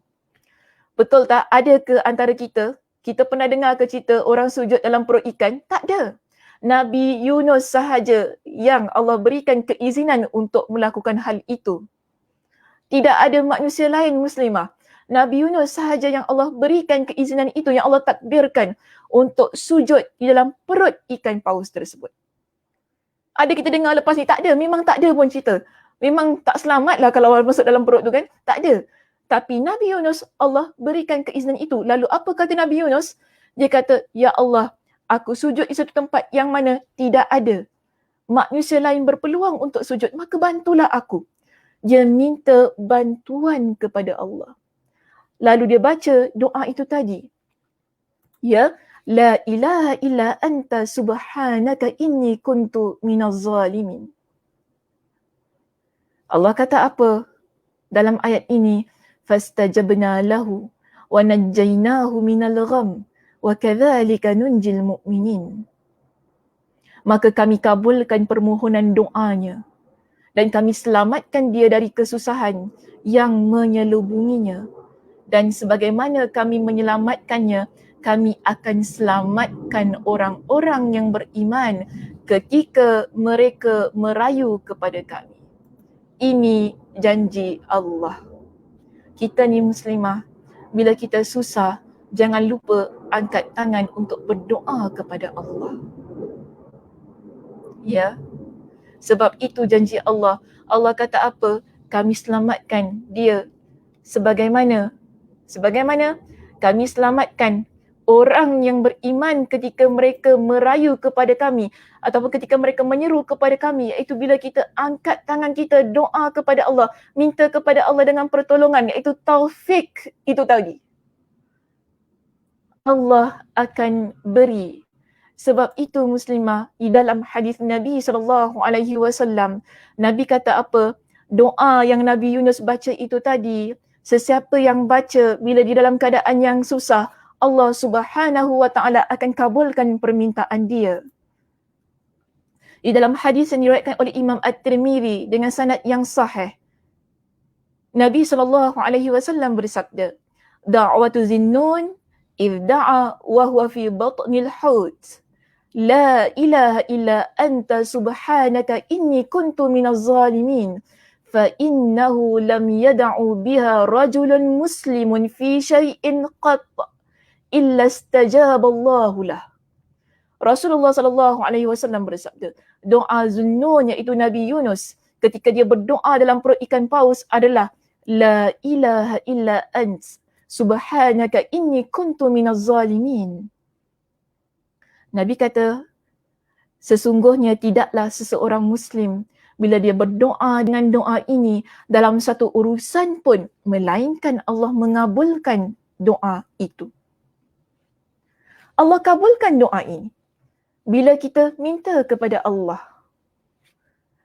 Betul tak? Ada ke antara kita pernah dengar ke cerita orang sujud dalam perut ikan? Tak ada. Nabi Yunus sahaja yang Allah berikan keizinan untuk melakukan hal itu. Tidak ada manusia lain muslimah. Nabi Yunus sahaja yang Allah berikan keizinan itu, yang Allah takdirkan untuk sujud di dalam perut ikan paus tersebut. Ada kita dengar lepas ni? Tak ada. Memang tak ada pun cerita. Memang tak selamat lah kalau orang masuk dalam perut tu kan? Tak ada. Tapi Nabi Yunus, Allah berikan keizinan itu. Lalu apa kata Nabi Yunus? Dia kata, ya Allah, aku sujud di satu tempat yang mana tidak ada manusia lain berpeluang untuk sujud, maka bantulah aku. Dia minta bantuan kepada Allah. Lalu dia baca doa itu tadi. Ya, la ilaha illa anta subhanaka inni kuntu minaz zalimin. Allah kata apa dalam ayat ini? Fastajabna lahu wa najjaynahu minal gham wa kadzalika nunjil mu'minin. Maka kami kabulkan permohonan doanya dan kami selamatkan dia dari kesusahan yang menyelubunginya. Dan sebagaimana kami menyelamatkannya, kami akan selamatkan orang-orang yang beriman ketika mereka merayu kepada kami. Ini janji Allah. Kita ni muslimah, bila kita susah, jangan lupa angkat tangan untuk berdoa kepada Allah. Ya, sebab itu janji Allah. Allah kata apa? Kami selamatkan dia sebagaimana kami selamatkan orang yang beriman ketika mereka merayu kepada kami ataupun ketika mereka menyeru kepada kami, iaitu bila kita angkat tangan kita doa kepada Allah, minta kepada Allah dengan pertolongan, iaitu taufik itu tadi. Allah akan beri. Sebab itu muslimah, di dalam hadis Nabi SAW, Nabi kata apa? Doa yang Nabi Yunus baca itu tadi, sesiapa yang baca bila di dalam keadaan yang susah, Allah Subhanahu wa taala akan kabulkan permintaan dia. Di dalam hadis yang diriwayatkan oleh Imam At-Tirmizi dengan sanad yang sahih, Nabi SAW bersabda, da'watu Zinnun idh da'a wa huwa fi batnil hut. La ilaha illa anta subhanaka inni kuntu minaz zalimin. فإنه لم يدع بها رجل مسلم في شيء قط إلا استجاب الله له. Rasulullah SAW bersabda, doa Zunnun iaitu Nabi Yunus ketika dia berdoa dalam perut ikan paus adalah La ilaha illa ant subhanaka inni kuntu minaz zalimin. Nabi kata, sesungguhnya tidaklah seseorang Muslim bila dia berdoa dengan doa ini dalam satu urusan pun, melainkan Allah mengabulkan doa itu. Allah kabulkan doa ini bila kita minta kepada Allah.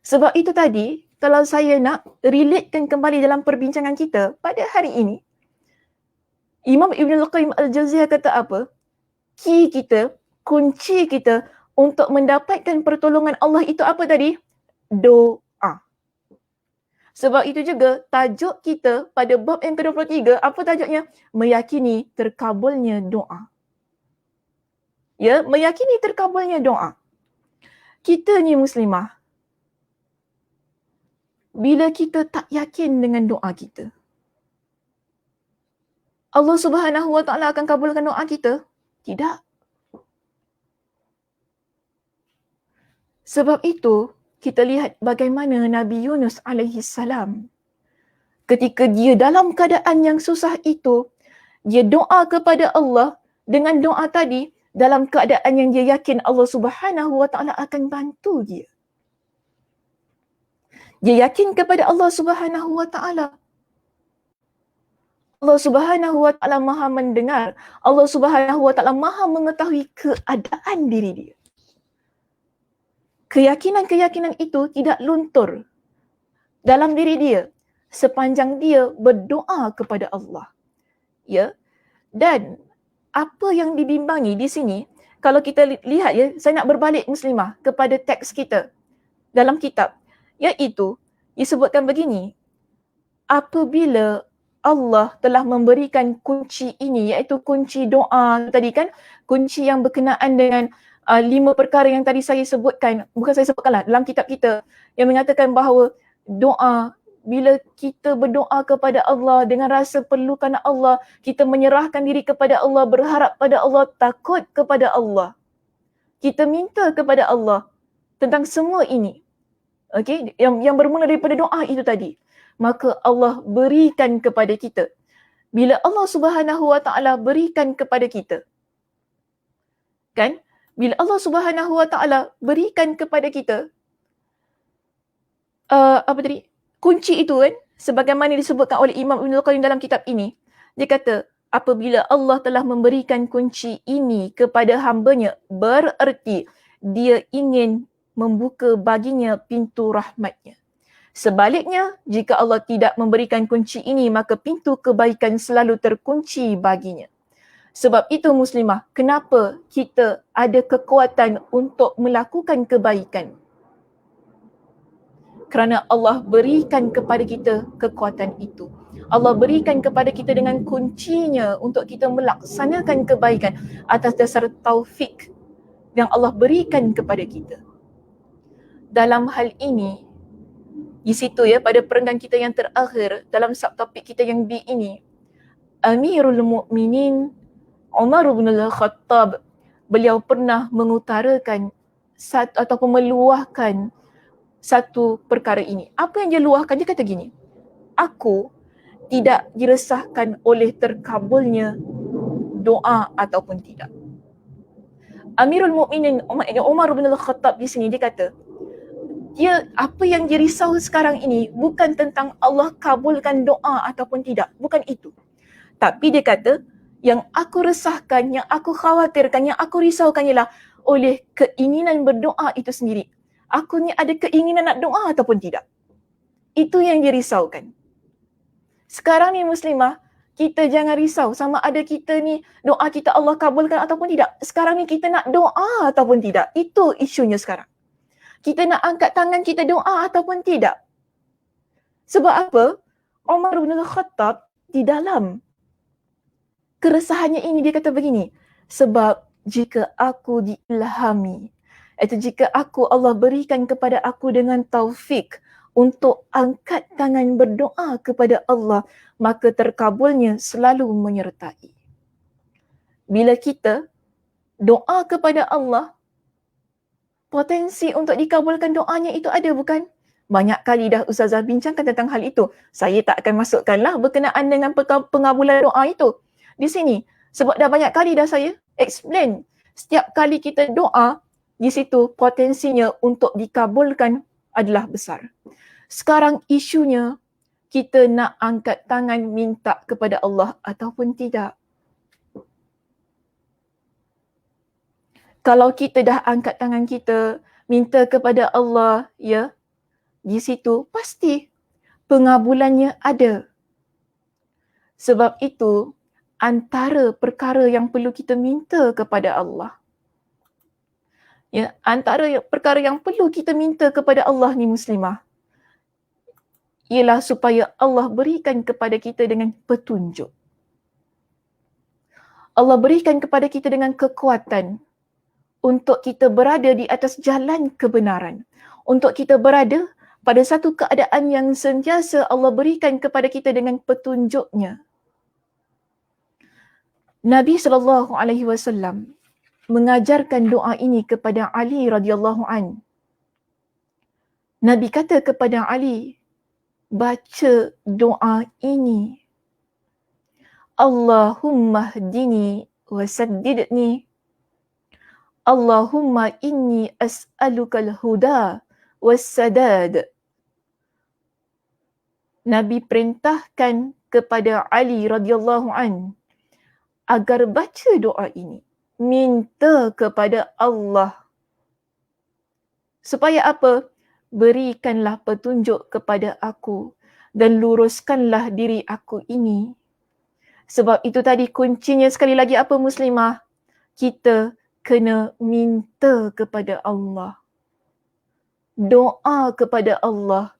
Sebab itu tadi, kalau saya nak relatekan kembali dalam perbincangan kita pada hari ini, Imam Ibn Al-Qayyim Al-Jawziyah kata apa? Key kita, kunci kita untuk mendapatkan pertolongan Allah itu apa tadi? Doa. Sebab itu juga tajuk kita pada bab yang ke-23, apa tajuknya? Meyakini terkabulnya doa. Ya, meyakini terkabulnya doa. Kita ni muslimah, bila kita tak yakin dengan doa kita, Allah Subhanahu wa taala akan kabulkan doa kita? Tidak. Sebab itu, kita lihat bagaimana Nabi Yunus alaihi salam ketika dia dalam keadaan yang susah itu, dia doa kepada Allah dengan doa tadi dalam keadaan yang dia yakin Allah Subhanahu wa taala akan bantu dia. Dia yakin kepada Allah Subhanahu wa taala. Allah Subhanahu wa taala Maha mendengar. Allah Subhanahu wa taala Maha mengetahui keadaan diri dia. Keyakinan-keyakinan itu tidak luntur dalam diri dia sepanjang dia berdoa kepada Allah. Ya. Dan apa yang dibimbangi di sini, kalau kita lihat ya, saya nak berbalik muslimah kepada teks kita dalam kitab, iaitu disebutkan begini, apabila Allah telah memberikan kunci ini, iaitu kunci doa tadi kan, kunci yang berkenaan dengan 5 perkara yang tadi saya sebutkan, bukan saya sebutkanlah, dalam kitab kita yang mengatakan bahawa doa, bila kita berdoa kepada Allah dengan rasa perlukan Allah, kita menyerahkan diri kepada Allah, berharap pada Allah, takut kepada Allah, kita minta kepada Allah tentang semua ini, okay, yang bermula daripada doa itu tadi, maka Allah berikan kepada kita. Bila Allah Subhanahu wa taala berikan kepada kita, kan, Bila Allah Subhanahu Wa Taala berikan kepada kita kunci itu kan, sebagaimana disebutkan oleh Imam Ibnul Qayyim dalam kitab ini, dia kata apabila Allah telah memberikan kunci ini kepada hamba-Nya, bererti dia ingin membuka baginya pintu rahmat-Nya. Sebaliknya, jika Allah tidak memberikan kunci ini, maka pintu kebaikan selalu terkunci baginya. Sebab itu muslimah, kenapa kita ada kekuatan untuk melakukan kebaikan? Kerana Allah berikan kepada kita kekuatan itu. Allah berikan kepada kita dengan kuncinya untuk kita melaksanakan kebaikan atas dasar taufik yang Allah berikan kepada kita. Dalam hal ini, di situ ya, pada perenggan kita yang terakhir, dalam subtopik kita yang B ini, Amirul Mukminin Umar bin Al-Khattab, beliau pernah mengutarakan ataupun meluahkan satu perkara ini. Apa yang dia luahkan? Dia kata gini, aku tidak diresahkan oleh terkabulnya doa ataupun tidak. Amirul Mukminin Umar bin Al-Khattab di sini dia kata, apa yang dia risau sekarang ini bukan tentang Allah kabulkan doa ataupun tidak, bukan itu. Tapi dia kata, yang aku resahkan, yang aku khawatirkan, yang aku risaukan ialah oleh keinginan berdoa itu sendiri. Aku ni ada keinginan nak doa ataupun tidak. Itu yang dia risaukan. Sekarang ni muslimah, kita jangan risau sama ada kita ni doa kita Allah kabulkan ataupun tidak. Sekarang ni kita nak doa ataupun tidak. Itu isunya sekarang. Kita nak angkat tangan kita doa ataupun tidak. Sebab apa? Umar bin Al-Khattab di dalam keresahannya ini dia kata begini, sebab jika aku diilhami, iaitu jika Allah berikan kepada aku dengan taufik untuk angkat tangan berdoa kepada Allah, maka terkabulnya selalu menyertai. Bila kita doa kepada Allah, potensi untuk dikabulkan doanya itu ada bukan? Banyak kali dah Ustazah bincangkan tentang hal itu. Saya tak akan masukkanlah berkenaan dengan pengabulan doa itu di sini. Sebab dah banyak kali dah saya explain. Setiap kali kita doa, di situ potensinya untuk dikabulkan adalah besar. Sekarang isunya, kita nak angkat tangan minta kepada Allah ataupun tidak. Kalau kita dah angkat tangan kita, minta kepada Allah, ya, di situ pasti pengabulannya ada. Sebab itu, antara perkara yang perlu kita minta kepada Allah, ya, antara perkara yang perlu kita minta kepada Allah ni muslimah, ialah supaya Allah berikan kepada kita dengan petunjuk. Allah berikan kepada kita dengan kekuatan untuk kita berada di atas jalan kebenaran. Untuk kita berada pada satu keadaan yang sentiasa Allah berikan kepada kita dengan petunjuknya. Nabi SAW mengajarkan doa ini kepada Ali radhiyallahu an. Nabi kata kepada Ali, baca doa ini. Allahumma hdini wa saddidni. Allahumma inni as'alukal huda wassadad. Nabi perintahkan kepada Ali radhiyallahu an agar baca doa ini. Minta kepada Allah. Supaya apa? Berikanlah petunjuk kepada aku dan luruskanlah diri aku ini. Sebab itu tadi kuncinya sekali lagi apa muslimah? Kita kena minta kepada Allah. Doa kepada Allah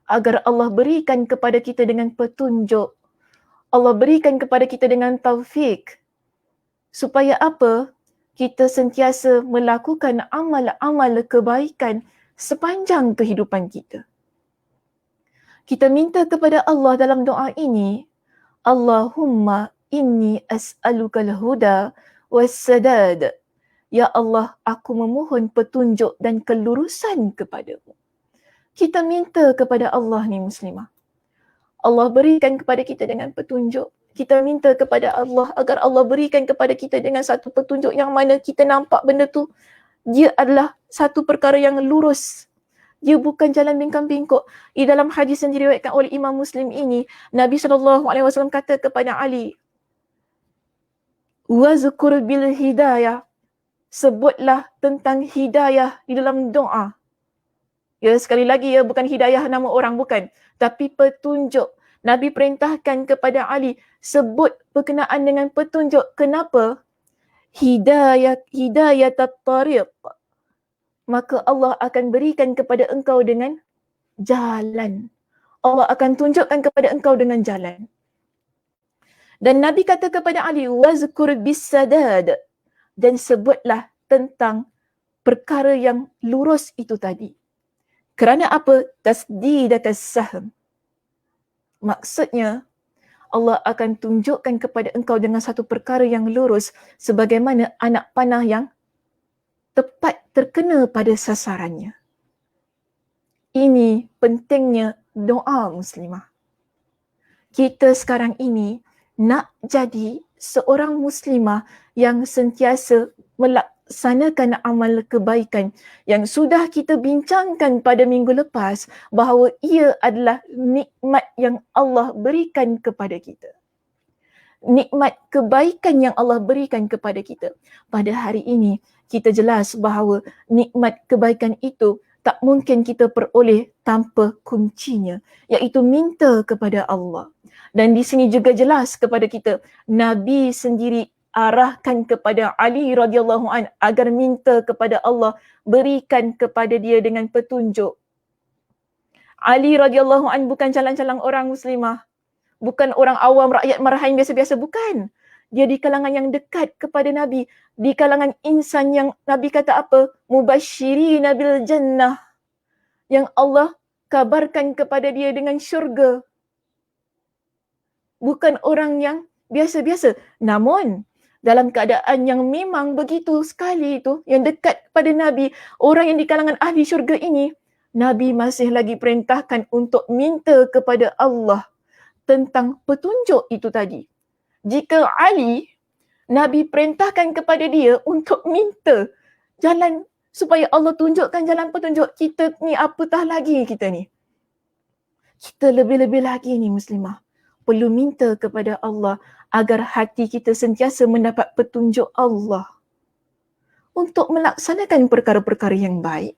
agar Allah berikan kepada kita dengan petunjuk. Allah berikan kepada kita dengan taufik. Supaya apa? Kita sentiasa melakukan amal-amal kebaikan sepanjang kehidupan kita. Kita minta kepada Allah dalam doa ini, Allahumma inni as'alukal huda wassadad. Ya Allah, aku memohon petunjuk dan kelurusan kepadamu. Kita minta kepada Allah ni muslimah. Allah berikan kepada kita dengan petunjuk. Kita minta kepada Allah agar Allah berikan kepada kita dengan satu petunjuk yang mana kita nampak benda tu dia adalah satu perkara yang lurus. Dia bukan jalan bingkang-bingkuk. Di dalam hadis yang diriwayatkan oleh Imam Muslim ini, Nabi SAW kata kepada Ali, "Wazkur bil hidayah." Sebutlah tentang hidayah di dalam doa. Ya, sekali lagi ya, bukan hidayah nama orang, bukan. Tapi petunjuk. Nabi perintahkan kepada Ali, sebut berkenaan dengan petunjuk. Kenapa? Hidayah at-tariq. Maka Allah akan berikan kepada engkau dengan jalan. Allah akan tunjukkan kepada engkau dengan jalan. Dan Nabi kata kepada Ali, wazkur bis-sadad. Dan sebutlah tentang perkara yang lurus itu tadi. Kerana apa? Tasdidakas sahm. Maksudnya, Allah akan tunjukkan kepada engkau dengan satu perkara yang lurus sebagaimana anak panah yang tepat terkena pada sasarannya. Ini pentingnya doa muslimah. Kita sekarang ini nak jadi seorang muslimah yang sentiasa melaksanakan amal kebaikan yang sudah kita bincangkan pada minggu lepas bahawa ia adalah nikmat yang Allah berikan kepada kita. Nikmat kebaikan yang Allah berikan kepada kita. Pada hari ini, kita jelas bahawa nikmat kebaikan itu tak mungkin kita peroleh tanpa kuncinya, iaitu minta kepada Allah. Dan di sini juga jelas kepada kita, Nabi sendiri arahkan kepada Ali radhiyallahu an agar minta kepada Allah berikan kepada dia dengan petunjuk. Ali radhiyallahu an bukan calang-calang orang muslimah. Bukan orang awam, rakyat marahan biasa-biasa, bukan. Dia di kalangan yang dekat kepada Nabi. Di kalangan insan yang Nabi kata apa? Mubashirina bil jannah. Yang Allah kabarkan kepada dia dengan syurga. Bukan orang yang biasa-biasa. Namun, dalam keadaan yang memang begitu sekali itu, yang dekat pada Nabi, orang yang di kalangan ahli syurga ini, Nabi masih lagi perintahkan untuk minta kepada Allah tentang petunjuk itu tadi. Jika Ali, Nabi perintahkan kepada dia untuk minta jalan supaya Allah tunjukkan jalan petunjuk. Kita ni apatah lagi kita ni. Kita lebih-lebih lagi ni muslimah. Perlu minta kepada Allah agar hati kita sentiasa mendapat petunjuk Allah untuk melaksanakan perkara-perkara yang baik.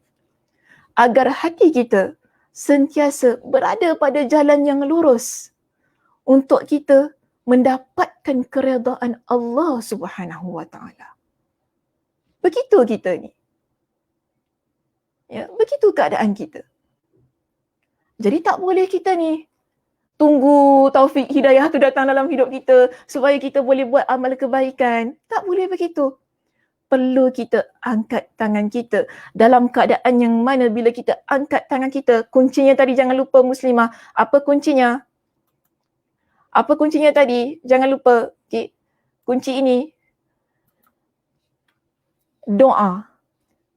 Agar hati kita sentiasa berada pada jalan yang lurus untuk kita mendapatkan keredaan Allah Subhanahu wa taala. Begitu kita ni. Ya, begitu keadaan kita. Jadi tak boleh kita ni tunggu taufik hidayah tu datang dalam hidup kita supaya kita boleh buat amal kebaikan. Tak boleh begitu. Perlu kita angkat tangan kita dalam keadaan yang mana bila kita angkat tangan kita, kuncinya tadi jangan lupa muslimah. Apa kuncinya? Apa kuncinya tadi? Jangan lupa. Okay. Kunci ini. Doa.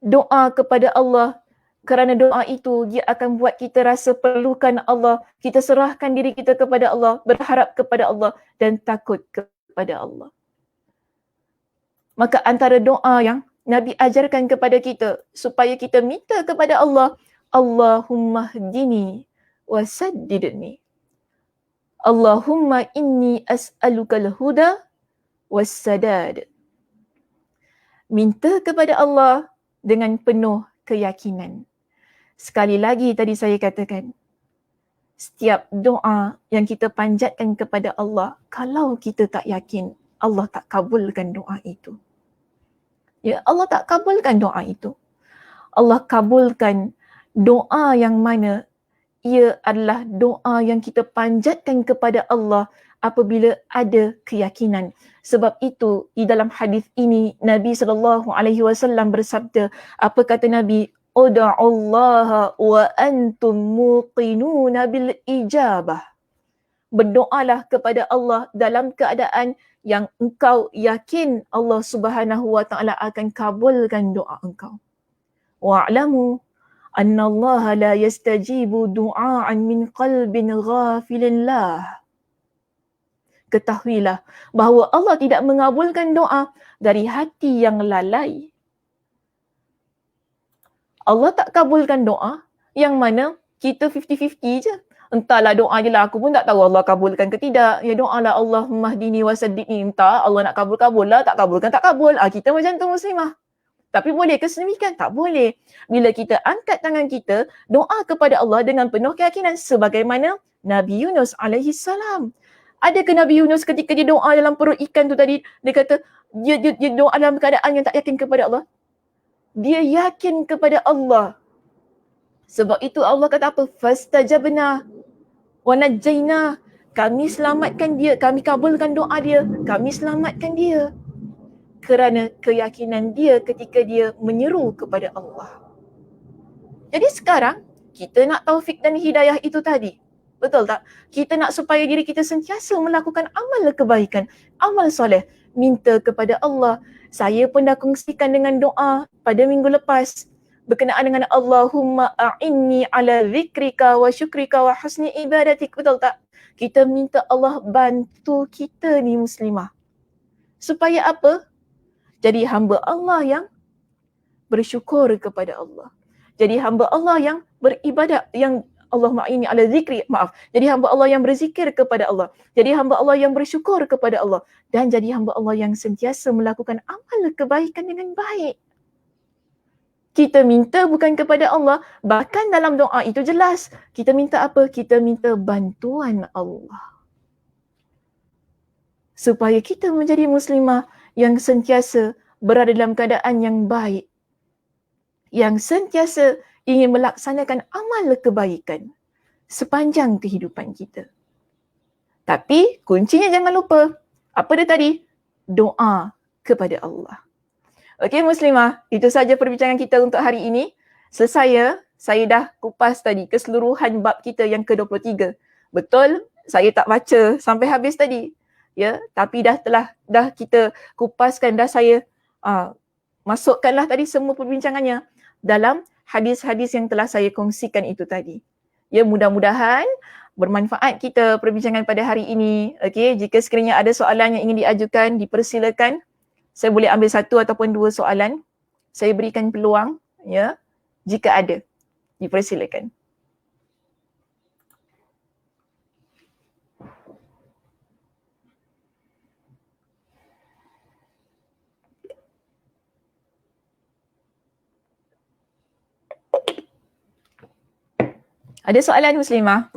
Doa kepada Allah. Kerana doa itu dia akan buat kita rasa perlukan Allah. Kita serahkan diri kita kepada Allah. Berharap kepada Allah. Dan takut kepada Allah. Maka antara doa yang Nabi ajarkan kepada kita supaya kita minta kepada Allah. Allahumma hdini wa saddidni. Allahumma inni as'aluka al-huda was-sadad. Minta kepada Allah dengan penuh keyakinan. Sekali lagi tadi saya katakan, setiap doa yang kita panjatkan kepada Allah, kalau kita tak yakin, Allah tak kabulkan doa itu. Ya, Allah tak kabulkan doa itu. Allah kabulkan doa yang mana ia adalah doa yang kita panjatkan kepada Allah apabila ada keyakinan. Sebab itu di dalam hadis ini Nabi SAW bersabda, apa kata Nabi? Ud'ullaha wa antum muqinuna bil ijabah. Berdoalah kepada Allah dalam keadaan yang engkau yakin Allah Subhanahu wa taala akan kabulkan doa engkau. Wa'lamu anna Allah la yastajibu du'aan min qalbin ghafilin lah. ketahuilah bahawa Allah tidak mengabulkan doa dari hati yang lalai. Allah tak kabulkan doa yang mana kita 50-50 je. Entahlah doa je lah, aku pun tak tahu Allah kabulkan ke tidak. Ya doalah Allahumma hdini wasaddidni, entah Allah nak kabul-kabul lah, tak kabulkan tak kabul. Kita macam tu muslimah. Tapi boleh ke sedemikian? Tak boleh. Bila kita angkat tangan kita, doa kepada Allah dengan penuh keyakinan sebagaimana Nabi Yunus alaihi salam. Ada ke Nabi Yunus ketika dia doa dalam perut ikan tu tadi, dia kata dia doa dalam keadaan yang tak yakin kepada Allah? Dia yakin kepada Allah. Sebab itu Allah kata apa? Fastajabna wa najjayna. Kami selamatkan dia, kami kabulkan doa dia, kami selamatkan dia. Kerana keyakinan dia ketika dia menyeru kepada Allah. Jadi sekarang, kita nak taufik dan hidayah itu tadi. Betul tak? Kita nak supaya diri kita sentiasa melakukan amal kebaikan, amal soleh. Minta kepada Allah. Saya pun dah kongsikan dengan doa pada minggu lepas. Berkenaan dengan Allahumma a'inni ala zikrika wa syukrika wa husni ibadatik. Betul tak? Kita minta Allah bantu kita ni muslimah. Supaya apa? Jadi hamba Allah yang bersyukur kepada Allah. Jadi hamba Allah yang beribadat, yang Allahumma a'inni ala zikri, jadi hamba Allah yang berzikir kepada Allah. Jadi hamba Allah yang bersyukur kepada Allah. Dan jadi hamba Allah yang sentiasa melakukan amal kebaikan dengan baik. Kita minta bukan kepada Allah, bahkan dalam doa itu jelas. Kita minta apa? Kita minta bantuan Allah. Supaya kita menjadi muslimah yang sentiasa berada dalam keadaan yang baik. Yang sentiasa ingin melaksanakan amal kebaikan sepanjang kehidupan kita. Tapi kuncinya jangan lupa. Apa dia tadi? Doa kepada Allah. Okey muslimah, itu saja perbincangan kita untuk hari ini. Selesai, saya dah kupas tadi keseluruhan bab kita yang ke-23. Betul, saya tak baca sampai habis tadi. Ya, tapi dah kita kupaskan, dah saya masukkanlah tadi semua perbincangannya dalam hadis-hadis yang telah saya kongsikan itu tadi. Ya, mudah-mudahan bermanfaat kita perbincangan pada hari ini. Okey, jika sekiranya ada soalan yang ingin diajukan, dipersilakan. Saya boleh ambil satu ataupun dua soalan. Saya berikan peluang, ya, jika ada. Dipersilakan. Ada soalan muslimah?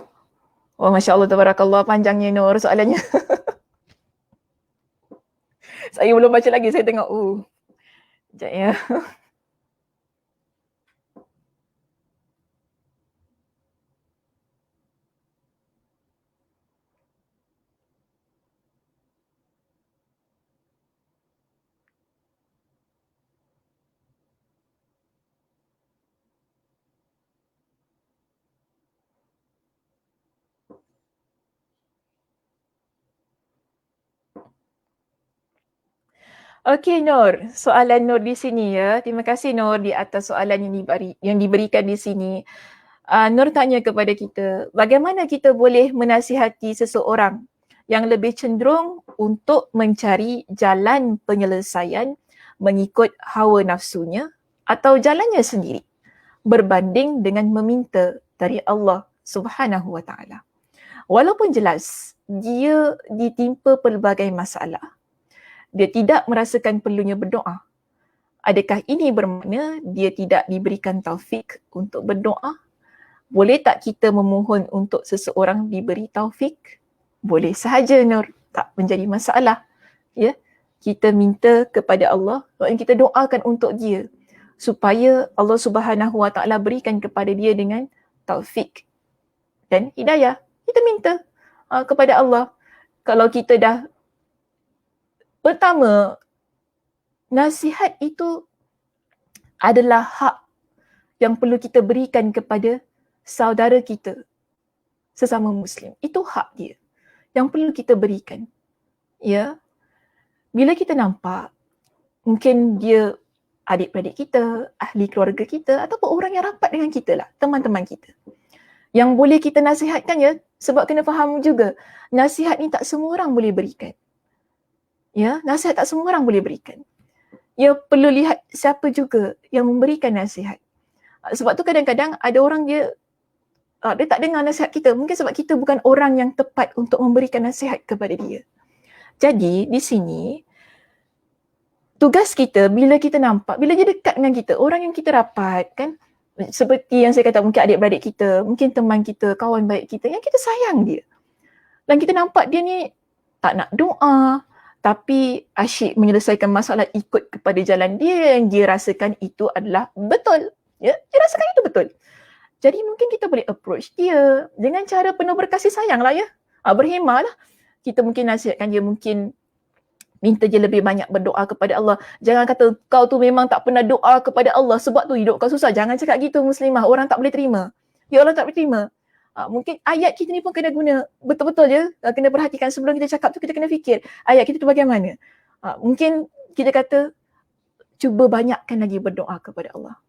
Oh, Masya Allah, tabarakallah, panjangnya Nur soalannya. Saya belum baca lagi, saya tengok. Sekejap ya. Okey Nur, soalan Nur di sini ya. Terima kasih Nur di atas soalan yang diberikan di sini. Nur tanya kepada kita, bagaimana kita boleh menasihati seseorang yang lebih cenderung untuk mencari jalan penyelesaian mengikut hawa nafsunya atau jalannya sendiri berbanding dengan meminta dari Allah Subhanahu wa taala. Walaupun jelas dia ditimpa pelbagai masalah, dia tidak merasakan perlunya berdoa. Adakah ini bermakna dia tidak diberikan taufik untuk berdoa? Boleh tak kita memohon untuk seseorang diberi taufik? Boleh sahaja Nur, tak menjadi masalah. Ya, kita minta kepada Allah, kita doakan untuk dia supaya Allah Subhanahu wa taala berikan kepada dia dengan taufik dan hidayah. Kita minta kepada Allah. Kalau kita dah, pertama, nasihat itu adalah hak yang perlu kita berikan kepada saudara kita sesama Muslim. Itu hak dia yang perlu kita berikan. Ya, bila kita nampak mungkin dia adik-beradik kita, ahli keluarga kita ataupun orang yang rapat dengan kita lah, teman-teman kita, yang boleh kita nasihatkan ya, Sebab kena faham juga, nasihat ni tak semua orang boleh berikan. Ya, nasihat tak semua orang boleh berikan. Ya, perlu lihat siapa juga yang memberikan nasihat. Sebab tu kadang-kadang ada orang dia tak dengar nasihat kita. Mungkin sebab kita bukan orang yang tepat untuk memberikan nasihat kepada dia. Jadi, di sini, tugas kita bila kita nampak, bila dia dekat dengan kita, orang yang kita rapat kan, seperti yang saya kata mungkin adik-beradik kita, mungkin teman kita, kawan baik kita, yang kita sayang dia. Dan kita nampak dia ni tak nak doa, tapi asyik menyelesaikan masalah ikut kepada jalan dia yang dia rasakan itu adalah betul. Ya, dia rasakan itu betul. Jadi mungkin kita boleh approach dia dengan cara penuh berkasih sayang lah ya. Berhemah lah. Kita mungkin nasihatkan dia, mungkin minta dia lebih banyak berdoa kepada Allah. Jangan kata kau tu memang tak pernah doa kepada Allah sebab tu hidup kau susah. Jangan cakap gitu muslimah. Orang tak boleh terima. Ya Allah tak boleh terima. Mungkin ayat kita ni pun kena guna betul-betul je. Kena perhatikan sebelum kita cakap tu, kita kena fikir ayat kita tu bagaimana. Mungkin kita kata cuba banyakkan lagi berdoa kepada Allah.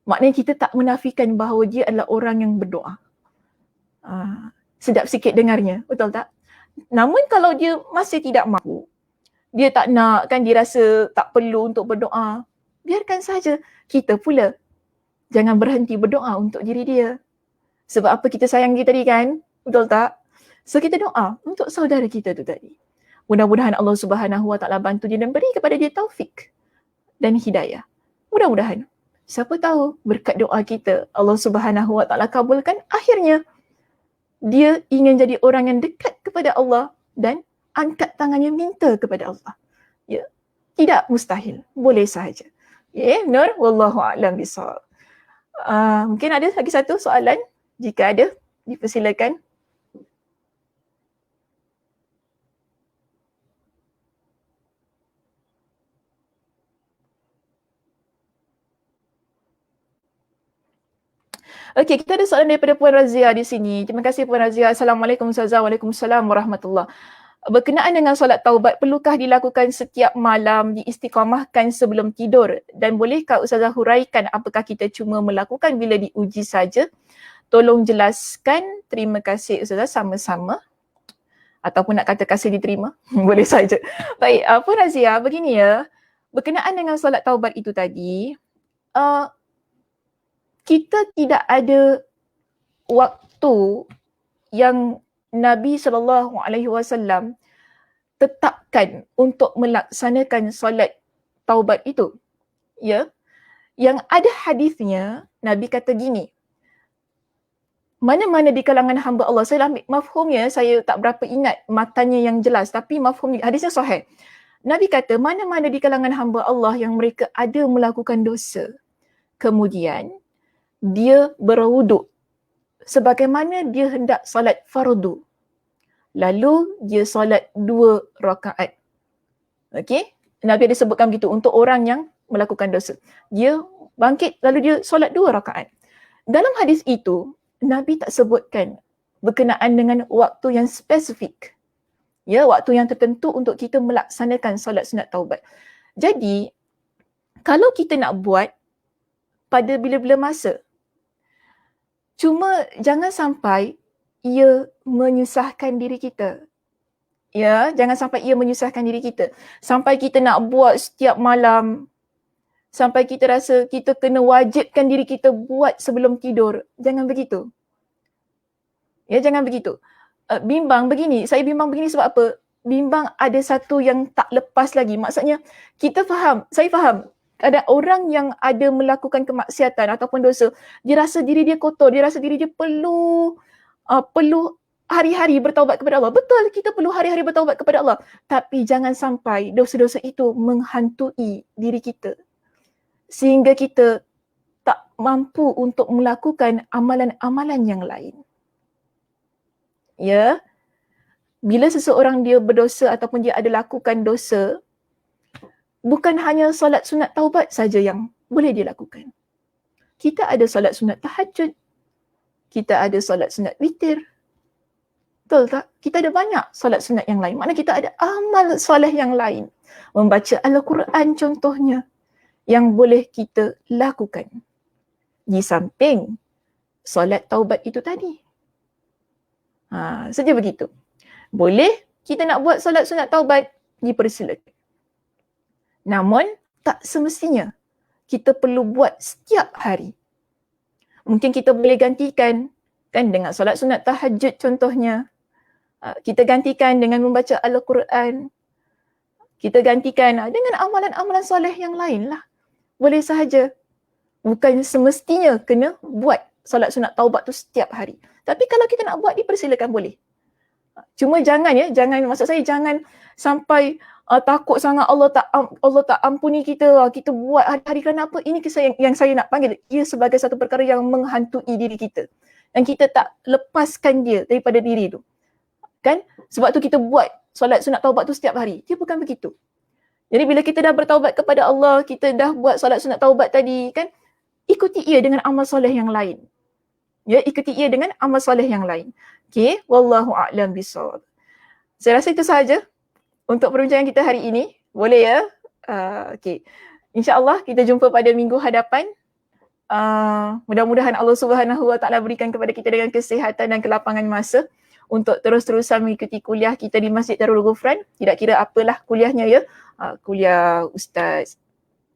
Maknanya kita tak menafikan bahawa dia adalah orang yang berdoa. Sedap sikit dengarnya, betul tak? Namun kalau dia masih tidak mahu, dia tak nak kan, dia rasa tak perlu untuk berdoa, biarkan saja. Kita pula jangan berhenti berdoa untuk diri dia. Sebab apa, kita sayang dia tadi kan? Betul tak? So kita doa untuk saudara kita tu tadi. Mudah-mudahan Allah Subhanahu Wa Taala bantu dia dan beri kepada dia taufik dan hidayah. Mudah-mudahan. Siapa tahu berkat doa kita Allah Subhanahu Wa Taala kabulkan, akhirnya dia ingin jadi orang yang dekat kepada Allah dan angkat tangannya minta kepada Allah. Ya, tidak mustahil, boleh sahaja. Ya, Nur, wallahu a'lam bishawab. Mungkin ada lagi satu soalan, jika ada dipersilakan. Okey, kita ada soalan daripada Puan Razia di sini. Terima kasih Puan Razia. Assalamualaikum Ustazah. Waalaikumsalam warahmatullahi. Berkenaan dengan solat taubat, perlukah dilakukan setiap malam, diistiqamahkan sebelum tidur? Dan bolehkah Ustazah huraikan apakah kita cuma melakukan bila diuji saja? Tolong jelaskan. Terima kasih Ustazah, sama-sama. Ataupun nak kata kasih diterima, boleh saja. Baik, Puan Razia, begini ya. Berkenaan dengan solat taubat itu tadi, kita tidak ada waktu yang Nabi SAW tetapkan untuk melaksanakan solat taubat itu. Ya. Yang ada hadisnya, Nabi kata gini, mana-mana di kalangan hamba Allah, saya ambil mafhumnya, saya tak berapa ingat matanya yang jelas, tapi mafhumnya, hadisnya sahih. Nabi kata, mana-mana di kalangan hamba Allah yang mereka ada melakukan dosa, kemudian dia berwuduk sebagaimana dia hendak solat fardu, lalu dia solat 2 rakaat. Okey, Nabi ada sebutkan begitu untuk orang yang melakukan dosa. Dia bangkit lalu dia solat 2 rakaat. Dalam hadis itu, Nabi tak sebutkan berkenaan dengan waktu yang spesifik. Ya, waktu yang tertentu untuk kita melaksanakan solat sunat taubat. Jadi, kalau kita nak buat pada bila-bila masa, cuma jangan sampai ia menyusahkan diri kita. Ya, jangan sampai ia menyusahkan diri kita. Sampai kita nak buat setiap malam. Sampai kita rasa kita kena wajibkan diri kita buat sebelum tidur. Jangan begitu. Ya, jangan begitu. Bimbang begini, saya bimbang begini sebab apa? Bimbang ada satu yang tak lepas lagi. Maksudnya, kita faham, saya faham. Ada orang yang ada melakukan kemaksiatan ataupun dosa, dia rasa diri dia kotor, dia rasa diri dia perlu hari-hari bertaubat kepada Allah. Betul, kita perlu hari-hari bertaubat kepada Allah. Tapi jangan sampai dosa-dosa itu menghantui diri kita, sehingga kita tak mampu untuk melakukan amalan-amalan yang lain. Ya, bila seseorang dia berdosa ataupun dia ada lakukan dosa, bukan hanya solat sunat taubat saja yang boleh dia lakukan. Kita ada solat sunat tahajud. Kita ada solat sunat witir. Betul tak? Kita ada banyak solat sunat yang lain. Maknanya kita ada amal soleh yang lain. Membaca Al-Quran contohnya yang boleh kita lakukan. Di samping solat taubat itu tadi. Saja begitu. Boleh kita nak buat solat sunat taubat, dipersilakan. Namun, tak semestinya kita perlu buat setiap hari. Mungkin kita boleh gantikan kan dengan solat sunat tahajud contohnya. Kita gantikan dengan membaca Al-Quran. Kita gantikan dengan amalan-amalan soleh yang lain lah. Boleh sahaja. Bukan semestinya kena buat solat sunat taubat tu setiap hari. Tapi kalau kita nak buat, dipersilakan boleh. Cuma jangan maksud saya jangan sampai takut sangat Allah tak ampuni kita, kita buat hari-hari kenapa. Ini kisah yang saya nak panggil, ia sebagai satu perkara yang menghantui diri kita. Dan kita tak lepaskan dia daripada diri tu. Kan? Sebab tu kita buat solat sunat taubat tu setiap hari. Dia bukan begitu. Jadi bila kita dah bertaubat kepada Allah, kita dah buat solat sunat taubat tadi kan, ikuti ia dengan amal soleh yang lain. Ya, ikuti ia dengan amal soleh yang lain. Okey, wallahu a'lam bishawab. Saya rasa itu sahaja untuk perbincangan kita hari ini. Boleh ya? Okey. InsyaAllah kita jumpa pada minggu hadapan. Mudah-mudahan Allah Subhanahu Wa Taala berikan kepada kita dengan kesihatan dan kelapangan masa untuk terus-terusan mengikuti kuliah kita di Masjid Darul Ghufran. Tidak kira apalah kuliahnya ya. Kuliah Ustaz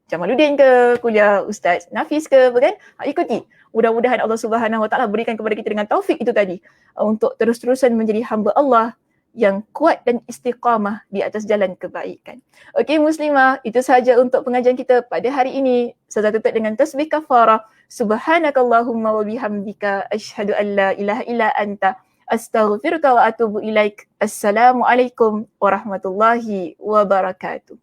Jamaluddin ke, kuliah Ustaz Nafis ke, kan? Ikuti. Mudah-mudahan Allah Subhanahu Wa Taala berikan kepada kita dengan taufik itu tadi untuk terus-terusan menjadi hamba Allah yang kuat dan istiqamah di atas jalan kebaikan. Okey muslimah, itu sahaja untuk pengajian kita pada hari ini. Saya tutup dengan tasbih kafarah. Subhanakallahumma wa bihamdika asyhadu an la ilaha illa anta astaghfiruka wa atubu ilaik. Assalamualaikum warahmatullahi wabarakatuh.